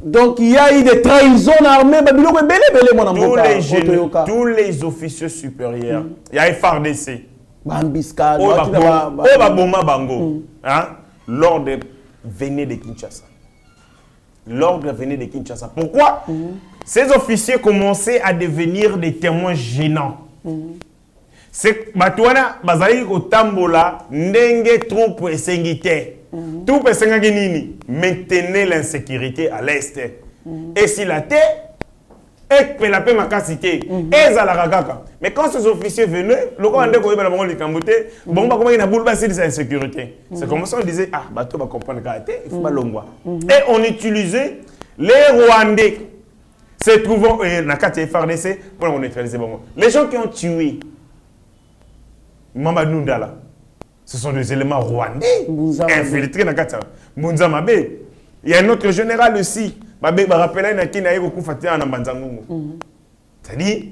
Donc il y a eu des trahisons armées, tous les officiers supérieurs, il y a FARDC, l'ordre venait de Kinshasa. L'ordre venait de Kinshasa. Pourquoi? Ces officiers commençaient à devenir des témoins gênants. C'est Batouana Bazali Otambola, Ndenge troupe et Sengite. Tout peut maintenir l'insécurité à l'est. Et si la terre, et la paix m'a cité, et Zalaragaka. Mais quand ces officiers venaient, le grand Ndeko Ibana Bango Likambouté, bon, comment il a bouleversé de sa sécurité. C'est comme ça on disait, ah, bateau va comprendre caractère, il faut pas l'ongwa. Et on utilisait les Rwandais, se trouvant, Nakati et FARDC, pour neutraliser Bango. Les gens qui ont tué Mamadou Ndala, ce sont des éléments rwandais infiltrés dans Kata. Mounza Mabé. Il y a un autre général aussi. Mabé va rappeler qu'il y a un Fatia en Banzangongo. C'est-à-dire,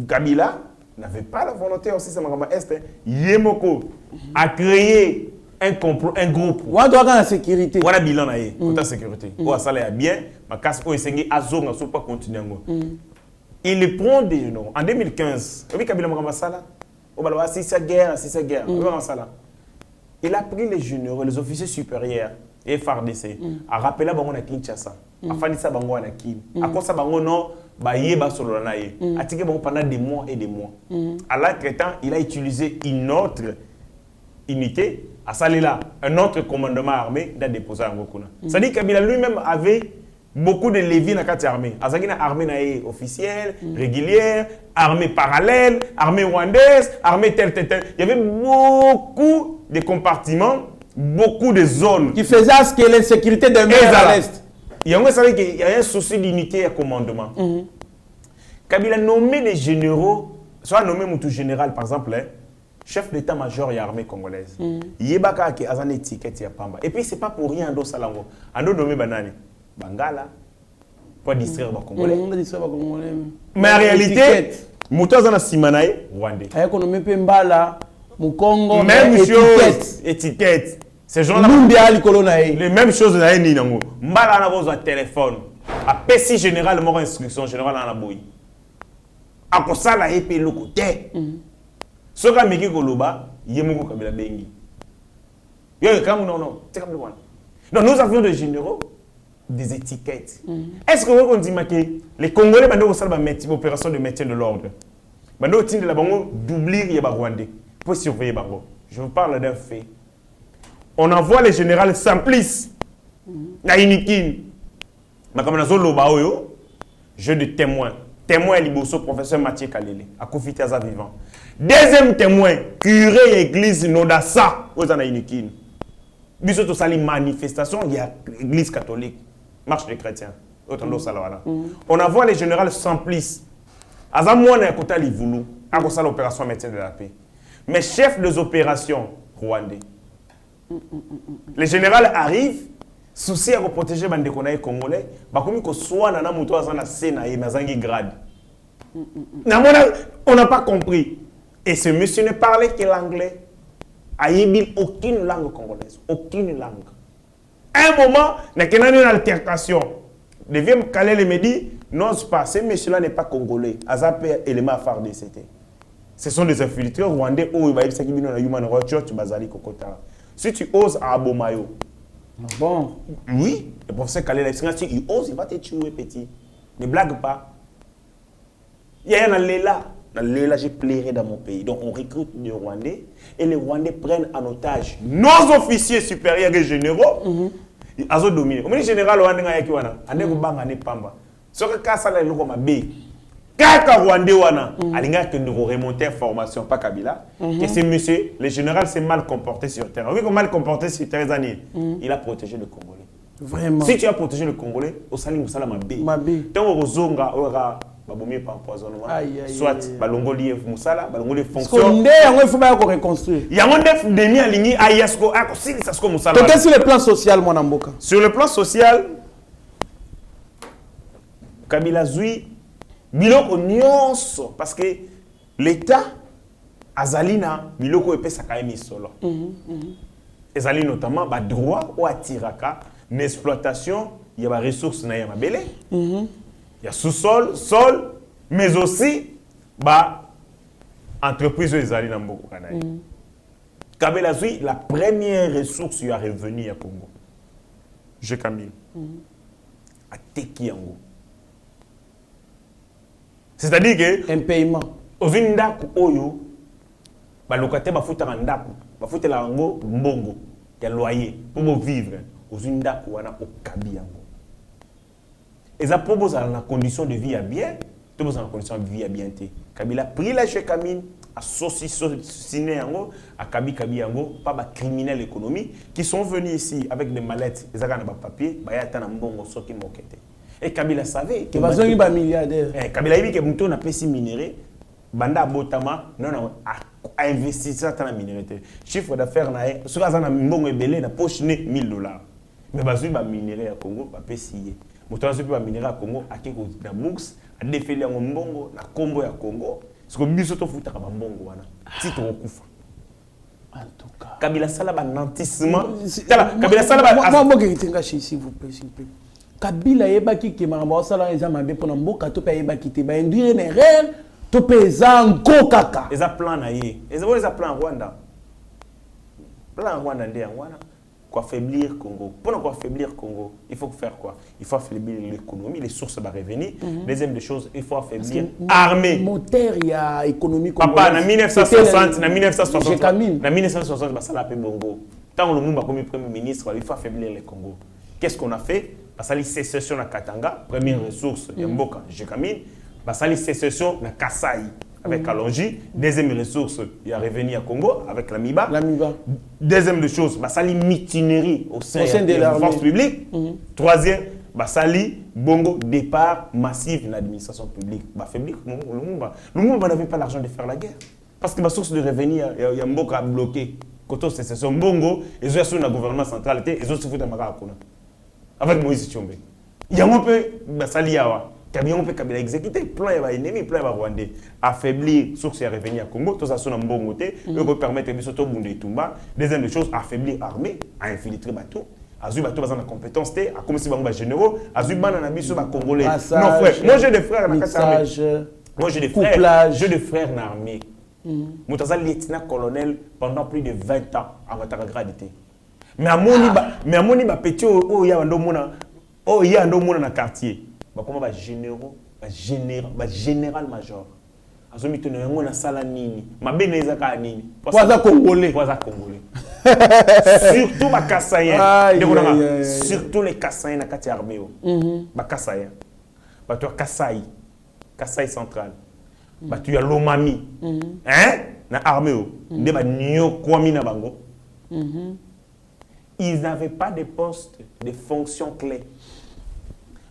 Kabila n'avait pas la volonté aussi, ça m'a dit, Yemoko a créé un groupe. On doit avoir la sécurité. On a bilan la sécurité. On a ça bien, ma casse pour essayer à zone, on ne pas continuer. Il prend des généraux. En 2015, Kabila m'a ça là. Si c'est guerre. Il a pris les généraux, les officiers supérieurs et FARDC, a rappelé Bango na Kinshasa, a fait ça Bango na Kin, a cause ça Bango non, Yeba Solanaye, a tiré Bango pendant des mois et des mois. À l'entretemps, il a utilisé une autre unité, à Salila, un autre commandement armé, d'a déposé à Ngokuna. C'est-à-dire qu'il lui-même avait beaucoup de lévis dans la armée. Il y a une armée officielle, régulière, armée parallèle, armée rwandaise, armée telle. Il y avait beaucoup de compartiments, beaucoup de zones. Qui faisaient ce que l'insécurité demeure à l'Est. Il y a un souci d'unité et commandement. Kabila a nommé les généraux, soit nommé Moutou général par exemple, chef d'état-major de l'armée congolaise. Il y a une étiquette. Et puis ce n'est pas pour rien Ando Salango. Ando nommé Banani. Bangala pour distraire les Congolais. Mais en réalité, Moutazana Simanae, Rwandais. Même chose, étiquette. Ces gens-là, les mêmes choses dans les Ninango. Mbala n'a pas de téléphone. A PC général, mort instruction générale dans la bouille. A pour ça, la épée le côté. Ce qui a mis Koloba, Yemoko Kabila Bengi. Non. C'est comme le one. Donc nous avions des généraux. Des étiquettes. Est-ce que vous dit que les Congolais ont fait une opération de maintien de l'ordre? Ils ont doubler les Rwandais pour surveiller les Bango. Je vous parle d'un fait. On envoie les généraux Simplice, Nainikin, jeu de témoin. témoin liboso professeur Mathieu Kalele akufiti aza vivant. Deuxième témoin curé église Nodassa ozana inikini. Biso to sali manifestation il y a église catholique marche des chrétiens. Otando salawala. On a vu les généraux Simplice. Aza mwana ya kota livulu akosala opération maintien de la paix. Mais chef des opérations rwandais. Les généraux arrivent souci à protéger les Congolais, bakomi ko swana na muto azana sena et mazangi grade. On n'a pas compris. Et ce monsieur ne parlait que l'anglais. Aïbil aucune langue congolaise, aucune langue. À un moment, il y a une altercation. Le vieux Kalele me dit, non, ce monsieur-là n'est pas congolais. Azap élément à faire de CT. Ce sont des infiltrés rwandais où il va y avoir une human rights church bazali kokota. Si tu oses à Abomayo. Bon. Oui, le professeur Kalele, si il ose, il va te tuer petit. Ne blague pas. Il y a un Léla. Dans Léla, j'ai plairé dans mon pays. Donc on recrute des Rwandais et les Rwandais prennent en otage nos officiers supérieurs et généraux. Azo dominé. Comme les généraux Rwandais qui wana, ande ko banga ne pamba. Ce que kasa la loko mabe. Kaka Rwandais wana, alinga que nous remonter information pas Kabila. Que ce monsieur, le général s'est mal comporté sur terrain. Oui, mal comporté sur terrain années. Il a protégé le Congolais. Vraiment. Si tu as protégé le Congolais, au salim musala mabe. Tant au zonga ora babomé par empoisonnement, soit balongoli musala, balongoli fonction. Il faut pas reconstruire. Il y a un demi aligné à Yasko, à Sasko musala. Peut-être sur le plan social, mon amboka. Sur le plan social, Kabila Zui, biloko nyonso, parce que l'État azalina biloko epé sakaemi solo. Ezali notamment ba droit ou atiraka, une exploitation, il y a des ressources na yama belé. Il y a sous-sol, sol, mais aussi bah entreprise ezali na mboko kanayi. Kabila Zui, la première ressource y a revenu à Congo. Je Camille. A Tekiango. C'est-à-dire que un paiement. Aux ndaku oyo ba locataire ba futa ndaku, ba futa la ngo mbongo ya loyer pour vivre. Aux ndaku wana o kabiango. Et ça propose la condition de vie à bien, tout dans la condition de vie à bien. Kabila pris la chez Camille, a sauciné yango, a kabi yango, pas des criminels économiques qui sont venus ici avec des mallettes, des papiers, bah y a tant de mbongo soki mokete. Et Kabila savait que Bazongi ba milliardaire. Kabila a dit que Mouton a payé minéré, Banda Botama, non, a investi ça dans la minéralité. Chiffre d'affaires, ce que ça a mbongo ebele na poche $1,000. Mais Bazongi ba minéré à Congo, ba payer. Mouton a pas minéré à Congo, a quelque chose na bourse, a défilé en mbongo, na Congo ya Congo. Ce que biso to futa ka mbongo wana. Titre okufa. En tout cas. Kabila sala ba nantissement. Kabila sala ba moi que s'il vous plaît, s'il vous plaît. Kabila yebaki ke maramba sala eza mabe pona mboka to pe yebaki te ba induire une erreur to pe eza ngo kaka. Eza plan na ye. Eza plan Rwanda. Plan Rwanda ndé ngwana. Quoi affaiblir Congo. Pour quoi affaiblir Congo, il faut faire quoi? Il faut affaiblir l'économie, les sources de revenus. Deuxième des choses, il faut affaiblir l'armée. Moteur il y a économie Papa, en 1960, en 1960, bah ça l'a fait Bongo. Tant le monde a comme premier ministre, il faut affaiblir le Congo. Qu'est-ce qu'on a fait? Bah ça la sécession à Katanga, première ressource, Mboka, Jekamine. Bah ça la sécession à Kasaï. Avec Kalonji, deuxième ressource, il y a revenu à Congo avec l'Amiba. Deuxième des choses, Basali mutinerie au sein de la force publique. Troisième, Basali bongo départ massif de l'administration publique. Affaiblir le monde n'avait pas l'argent de faire la guerre. Parce que la source de revenus, il y a un beaucoup à bloquer. Quand c'est son bongo, ils ont sur la gouvernement central, ils ont sur la Marakona. Avec Moïse Tchombe. Il y a un peu Basali Yawa. On peut exécuter plan de l'ennemi, plan de Rwandais, affaiblir source et revenir à Congo, tout ça sur un bon côté, et permettre de sauter au bout de Tumba. Deuxième chose, affaiblir l'armée, à infiltrer bateau. Azui bateau dans la compétence, à comme si les généraux, Azui banana biso ba congolais. Non frère, moi j'ai des frères dans la moi j'ai des frères, j'ai des frères dans l'armée. Moutaza lieutenant colonel pendant plus de 20 ans à votre gradité. Mais à moni ba petit oh ya ndo mona dans le quartier. Comment va général major azomi to nango na sala nini mabene ezaka nini poza congolais surtout ba Kassaïen surtout les Kassaïens na kati armée ba Kassaïen ba to Kasaï Kassai central. Tu as Lomami. Hein? Na armée. Ndeba nyo kwami na bango. Ils n'avaient pas de postes de fonction clés.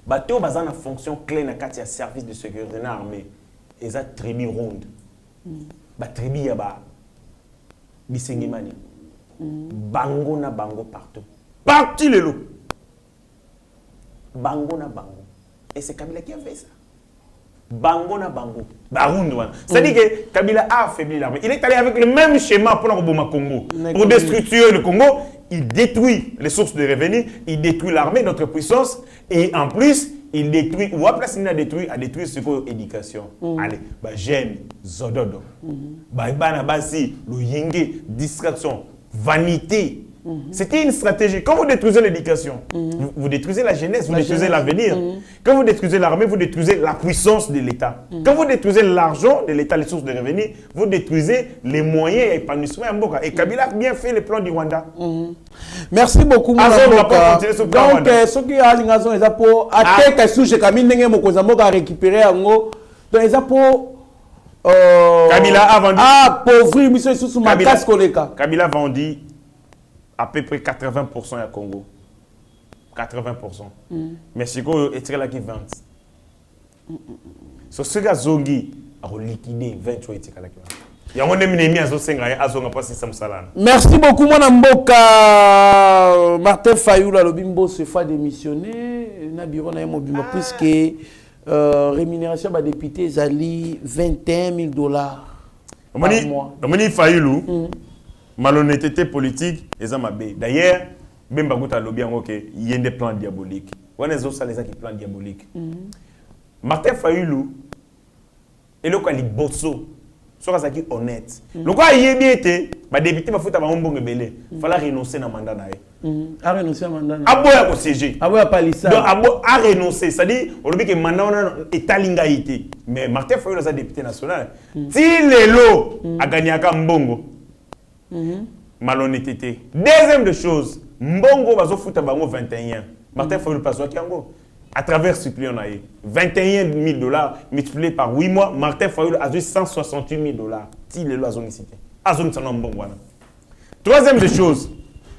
Bateau bazan na fonction clé na kati ya service de sécurité na armée. Eza tribu ronde. Ba tribu ya ba bisengimani. Bango na bango partout. Parti le loup. Bango na bango. Et c'est Kabila qui a fait ça. Bango na bango. Baround. C'est-à-dire que Kabila a affaibli l'armée. Il est allé avec le même schéma pour le Congo. Pour déstructurer le Congo, il détruit les sources de revenus, il détruit l'armée, notre puissance, et en plus, il détruit, ou après il a détruit ce qu'est l'éducation. Allez, bah j'aime, zododo. Bah basi, le yenge, distraction, vanité. C'était une stratégie. Quand vous détruisez l'éducation, vous détruisez la jeunesse, vous détruisez l'avenir. Quand vous détruisez l'armée, vous détruisez la puissance de l'État. Quand vous détruisez l'argent de l'État, les sources de revenus, vous détruisez les moyens d'épanouissement. Et Kabila a bien fait le plan du Rwanda. Merci beaucoup. Donc, ce qui a l'ingazon, c'est pour attaquer les sujets comme il a récupéré en haut. Donc, c'est pour Kabila a vendu. Ah, pauvre, monsieur sous ma casse koleka. Kabila a vendu à peu près 80% à Congo. 80%. Mais c'est quoi est là qui vend. So ce gars zongi a liquidé 20 fois et là qui vend. Il y a un ennemi à Zosenga à Zonga pas si ça me salane. Merci beaucoup mon mboka Martin Fayulu le bimbo se fait démissionner na bureau na mobimba puisque rémunération ba député zali $21,000 par mois. Omoni Fayulu malhonnêteté politique et ça m'a bé. D'ailleurs, Bemba Gouta lobby en OK, il y a des plans diaboliques. On est aussi les plans diaboliques. Martin Fayulu et le quoi li bosso soit ça qui honnête. Le quoi il est bien été, ba député ba fouta ba mbongo belé. Fallait renoncer na mandat na a renoncer à mandat. Aboya ko siéger. Aboya palissa. Donc abo a renoncer, c'est-à-dire on dit que mandat on état lingaité. Mais Martin Fayulu ça député national. Si lelo a gagné ka mbongo. Malhonnêteté. Deuxième de chose, mbongo bazo fouta bango 21. Martin Fayulu passe à Kiango. À travers ce client là, $21,000 multiplié par 8 mois, Martin Fayulu a eu $168,000. Si les lois ont cité. Azon ça non bon voilà. Troisième de chose,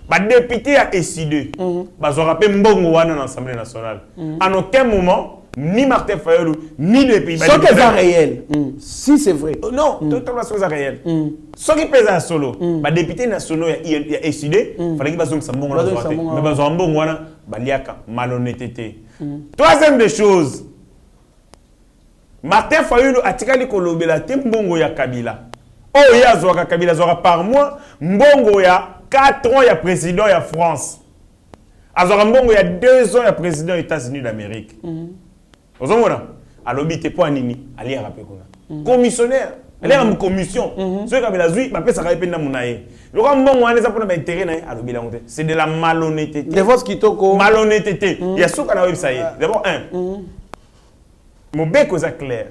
ba député a décidé, bazo rappelé mbongo wana dans l'Assemblée nationale. En aucun moment ni Martin Fayulu, ni les pays. Ce qui est réel. Si c'est vrai. Non, tout le chose réel. Ce qui pèse à solo, les députés nationaux il a décidé, il fallait qu'ils fassent un bon mais ils ont un bon malhonnêteté. Troisième des choses, Martin Fayulu a tiré kolobela mbongo ya Kabila. Oh ya zoka Kabila zora par mois, mbongo ya 4 ans ya président ya France. Azora mbongo ya 2 ans ya président des États-Unis d'Amérique. Vous avez alors bité pour nini ali rappeler kuna commissionnaire elle est en commission ce qui la zui ba pesa ka ependa munaye le ko mbongo wana za pona ba intérêt na alors bila ngote c'est de la malhonnêteté de votre kitoko malhonnêteté il y a souka na website d'abord Mobeko est clair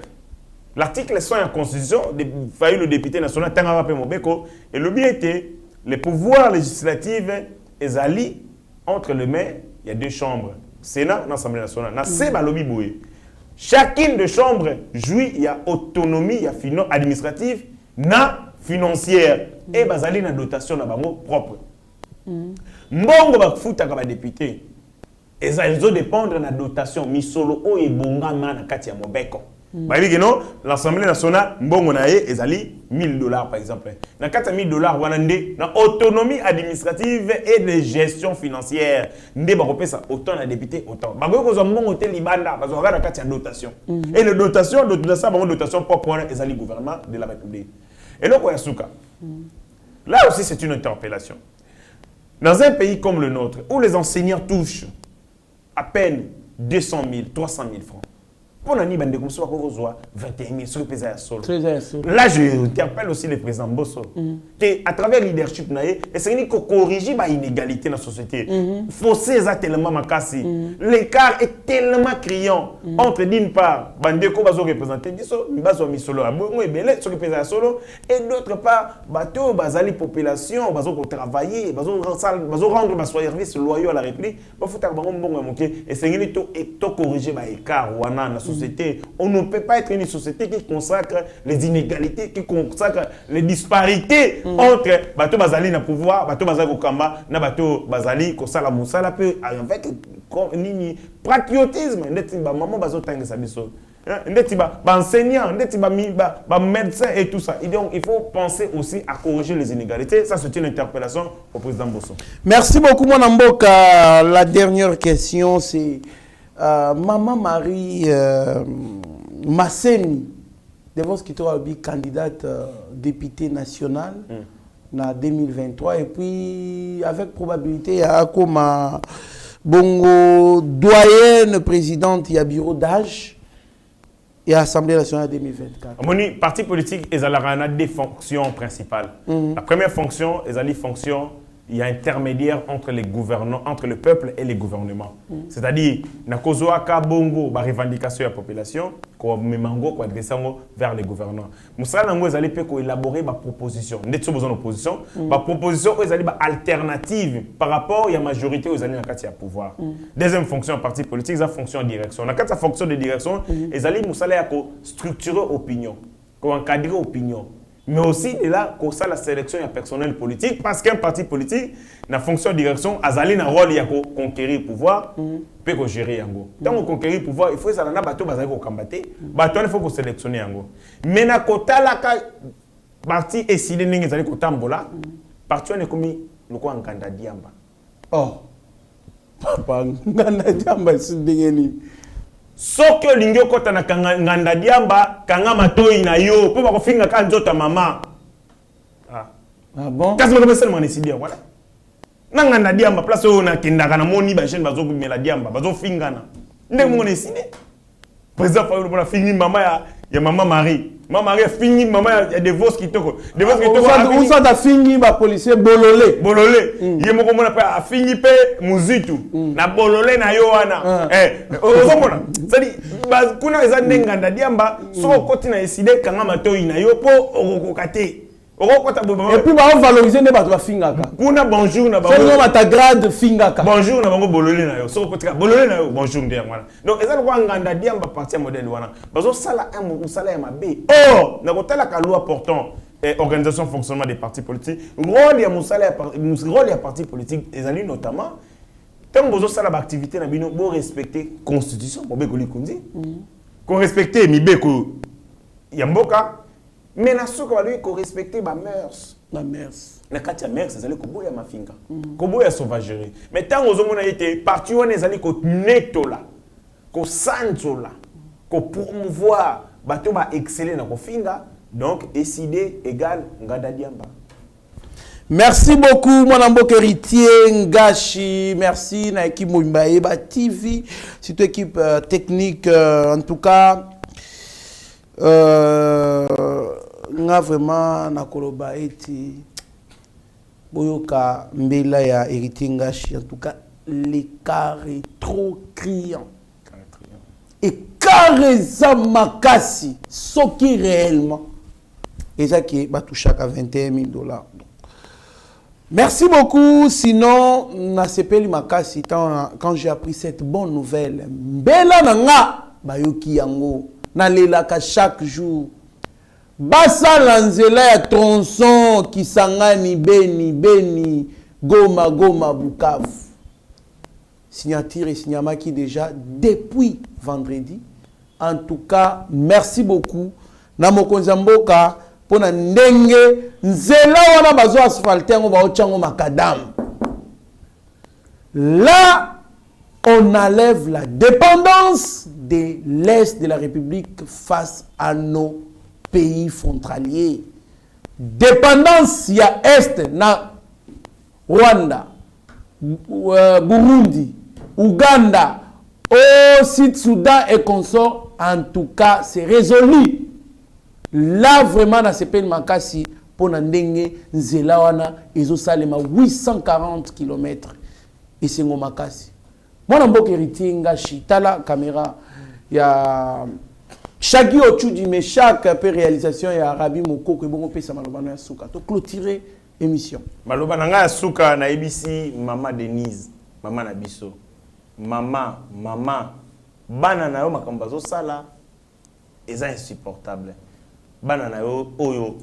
l'article 100 de la constitution de Fayulu le député national tanga rappel Mobeko et le but était les pouvoirs législatifs et ali entre les mains il y a 2 chambres Sénat et l'Assemblée nationale na se ba lobby boye. Chacune de chambres jouit, il y a autonomie, il y a finance administrative, na financière. Et bazali na dotation na bango propre. Mbongo ba futa ka ba député. Et ça ils ont dépendre na dotation misolo o e bonga na kati ya Mobeko. Ba bi non l'Assemblée nationale mbongo na ye ezali $1,000 par exemple. Na kati ya $1,000 wana nde na autonomie administrative et de gestion financière. Nde ba kopesa autant na député autant. Ba ko zo mbongo te libanda ba zo na kati ya dotation. Et le dotation ba dotation propre wana ezali gouvernement de la République. Et là quoi yasuka. Là aussi c'est une interpellation. Dans un pays comme le nôtre où les enseignants touchent à peine 200,000, 300,000 francs. Pour nous, 21 000 sur le pays à solo. Là, je interpelle aussi le président Bosso. À travers le leadership, c'est qu'on corrige l'inégalité dans la société. Le fossé est tellement makasi. L'écart est tellement criant entre d'une part, Bandeko va représenter Misolo, et d'autre part, Bateau, Bazali population, Bazo travailler, Bazo rendre ma service loyaux à la République, et c'est qu'on corrige l'écart dans la société. société. On ne peut pas être une société qui consacre les inégalités, qui consacre les disparités entre bateau bazali na pouvoir, bateau bazali kokamba, na bateau bazali kosala musala peu avec nini patriotisme. Ndeti ba maman bazo tangisa biso. Ndeti ba enseignant, ndeti ba médecin et tout ça. Et donc il faut penser aussi à corriger les inégalités. Ça c'est une interpellation au président Bosso. Merci beaucoup mon Mboka. La dernière question c'est Maman Marie Masseni, devant qui toi candidate députée nationale en 2023 et puis avec probabilité à comme bongo doyenne présidente il y a bureau d'âge et Assemblée nationale 2024. Moni parti politique ils ont des fonctions principales. La première fonction ils ont des fonctions il y a intermédiaire entre les gouvernants, entre le peuple et les gouvernements. C'est-à-dire, nakozoa ka bongo ba revendication de la population, ko memango ko adresser vers les gouvernants. Moussala ngo ezali pe ko élaborer ba proposition. Ndetso besoin d'opposition, ba proposition ezali ba alternative par rapport à la majorité aux années na kati ya pouvoir. Deuxième fonction parti politique, ça fonction de direction. Na kati ya fonction de direction, ezali moussala ya ko structurer opinion, ko encadrer opinion. Mais aussi, il là, pour ça, la sélection est personnel politique, parce qu'un parti politique, la fonction de direction, azali na rôle, il y a conquérir le pouvoir, puis gérer yango. Tant qu'on conquérir le pouvoir, il faut que ça na bateau bazali ko kambaté, bateau il faut que sélectionner yango. Mais na kota la ka parti décidé ningi zali ko tambola, parti on est comme le ko nganda diamba. Oh. Papa nganda diamba c'est dingeni. Soki olingi okota na nganda diamba kanga matoi na yo po bako finga ka nzota mama. Ah bon? Kasi mo seulement décider voilà. Na nganda diamba place o na kindaka na moni ba jeune bazo kumela diamba bazo fingana. Ndenge mo décider. Président Fayulu bona fingi mama ya Maman Marie. Maman Marie fingi mama ya divorce kitoko. Divorce kitoko. On soit da fingi ba policier bololé. Bololé. Yemo ko mona pa fingi pe muzitu. Na bololé na yo wana. Ozomona. C'est-à-dire kuna eza ndenganda diamba so koti na décider kanga matoi na yo po okokate. Et puis on valoriser ne bato ba fingaka. Kuna bonjour na ba. C'est non ta grade fingaka. Bonjour na bango bololé na yo. So kotika bololé na yo bonjour ndé wana. Donc eza ko nganda diamba parti modèle wana. Bazo sala un musala ya mabe. Oh, na kotala ka loi portant organisation fonctionnement des partis politiques. Rôle ya musala rôle ya parti politique ezali notamment tant bozo sala ba activité na bino bo respecter constitution bo be ko likonzi. Ko respecter mibeko ya mboka. Mais na soko ba lui ko respecter ba mœurs. La mœurs. Na kati ya mœurs ezali ko boya mafinga. Ko boya sauvagerie. Mais tant ozomona été parti wana ezali ko netola. Ko sanzola. Ko promouvoir bato ba exceller na ko finga. Donc décider égale ngada diamba. Merci beaucoup mon Mboka héritier Ngashi. Merci na équipe Mouimbaye ba TV, c'est équipe technique en tout cas. Nga vraiment na koloba eti boyoka mbela ya héritier Ngashi. En tout cas l'écart est trop criant. Écart eza makasi soki réellement eza ki batouchaka $21,000. Merci beaucoup. Sinon, na sepeli makasi quand j'ai appris cette bonne nouvelle. Mbela nanga bayoki yango na lelaka chaque jour. Basa lanzela ya tronçon Kisangani Beni Goma Bukavu. Signature et signamaki déjà depuis vendredi. En tout cas, merci beaucoup. Na mokonzi mboka pona ndenge nzela wana bazo asphalte ngo ba ochango makadam. Là, on enlève la dépendance de l'Est de la République face à nos pays frontaliers. Dépendance ya Est na Rwanda, Burundi, Ouganda, au Sud-Soudan et consorts. En tout cas, c'est résolu. Là, vraiment, dans ce pays de Makasi, pour Nandenge, Nzelawana, ils ont salé 840 km. Et c'est Makasi. Moi, je suis héritier Ngashi. Tala caméra. Il y a chaque autre mais chaque réalisation, il y a Arabi Moko, que bon, on peut s'amalobana souka. Donc, clôturer l'émission. Malobananga souka na ABC, Maman Denise, Maman Nabiso. Maman, bana na yo makambo azosala eza insupportable. Bana na yo oyo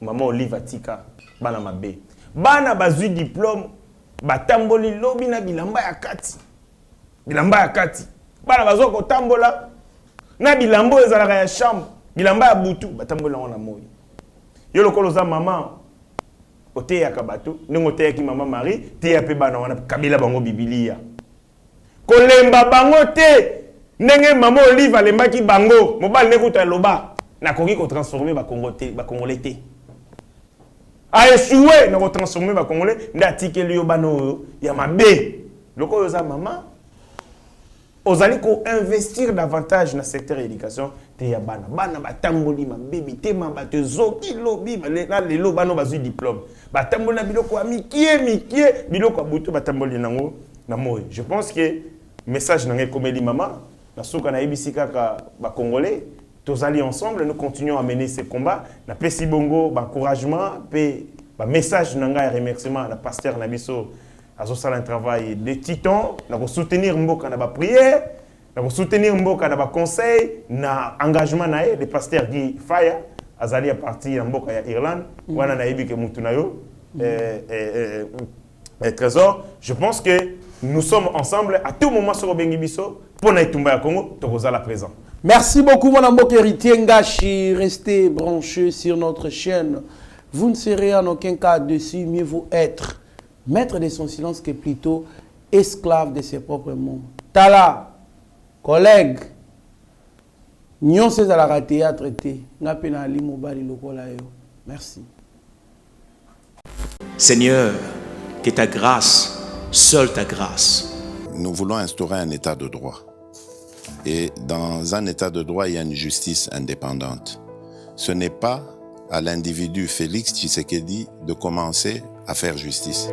maman Olive atika bana mabe. Bana bazui diplôme batamboli lobi na bilamba ya kati. Bilamba ya kati. Bana bazo ko tambola na bilambo ezalaka ya chambre, bilamba ya butu batambola na moyi. Yo lokolo za maman ote ya kabato, ndenge ote ya ki maman Marie, te ya pe bana wana kabila bango Biblia. Kolemba bango te ndenge maman Olive alembaki bango, mobali nekuta loba na koki ko transformer ba Congolais te. A échoué na ko transformer ba Congolais nda tikeli yo bano ya mabe. Lokolo za maman ozali ko investir davantage na secteur éducation te ya bana. Bana batamboli mabebi te mabate zoki lobi na lelo bano bazui diplôme. Batamboli na biloko ya mikie biloko ya butu batamboli nango na moyo. Je pense que message nangé komeli maman na soka na ebisi kaka ba Congolais tozali ensemble, nous continuons à mener ces combats. Na pesi bongo ba encouragement pe ba message nanga remerciement na pasteur Nabiso azosala un travail de titan, na ko soutenir mboka na ba prière, na ko soutenir mboka na ba conseil, na engagement na le pasteur Guy Faya azali à partir ya mboka ya Irlande, wana na yebi ke mutu na yo trésor. Je pense que nous sommes ensemble à tout moment sur Bengi Biso pour na itumba ya Congo tokozala présent. Merci beaucoup, mon amboka héritier Ngachi. Restez branchés sur notre chaîne. Vous ne serez en aucun cas dessus. Mieux vaut être maître de son silence que plutôt esclave de ses propres mots. Tala, collègue, nous sommes à la théâtre. Merci. Seigneur, que ta grâce, seule ta grâce. Nous voulons instaurer un état de droit. Et dans un état de droit, il y a une justice indépendante. Ce n'est pas à l'individu Félix Tshisekedi de commencer à faire justice.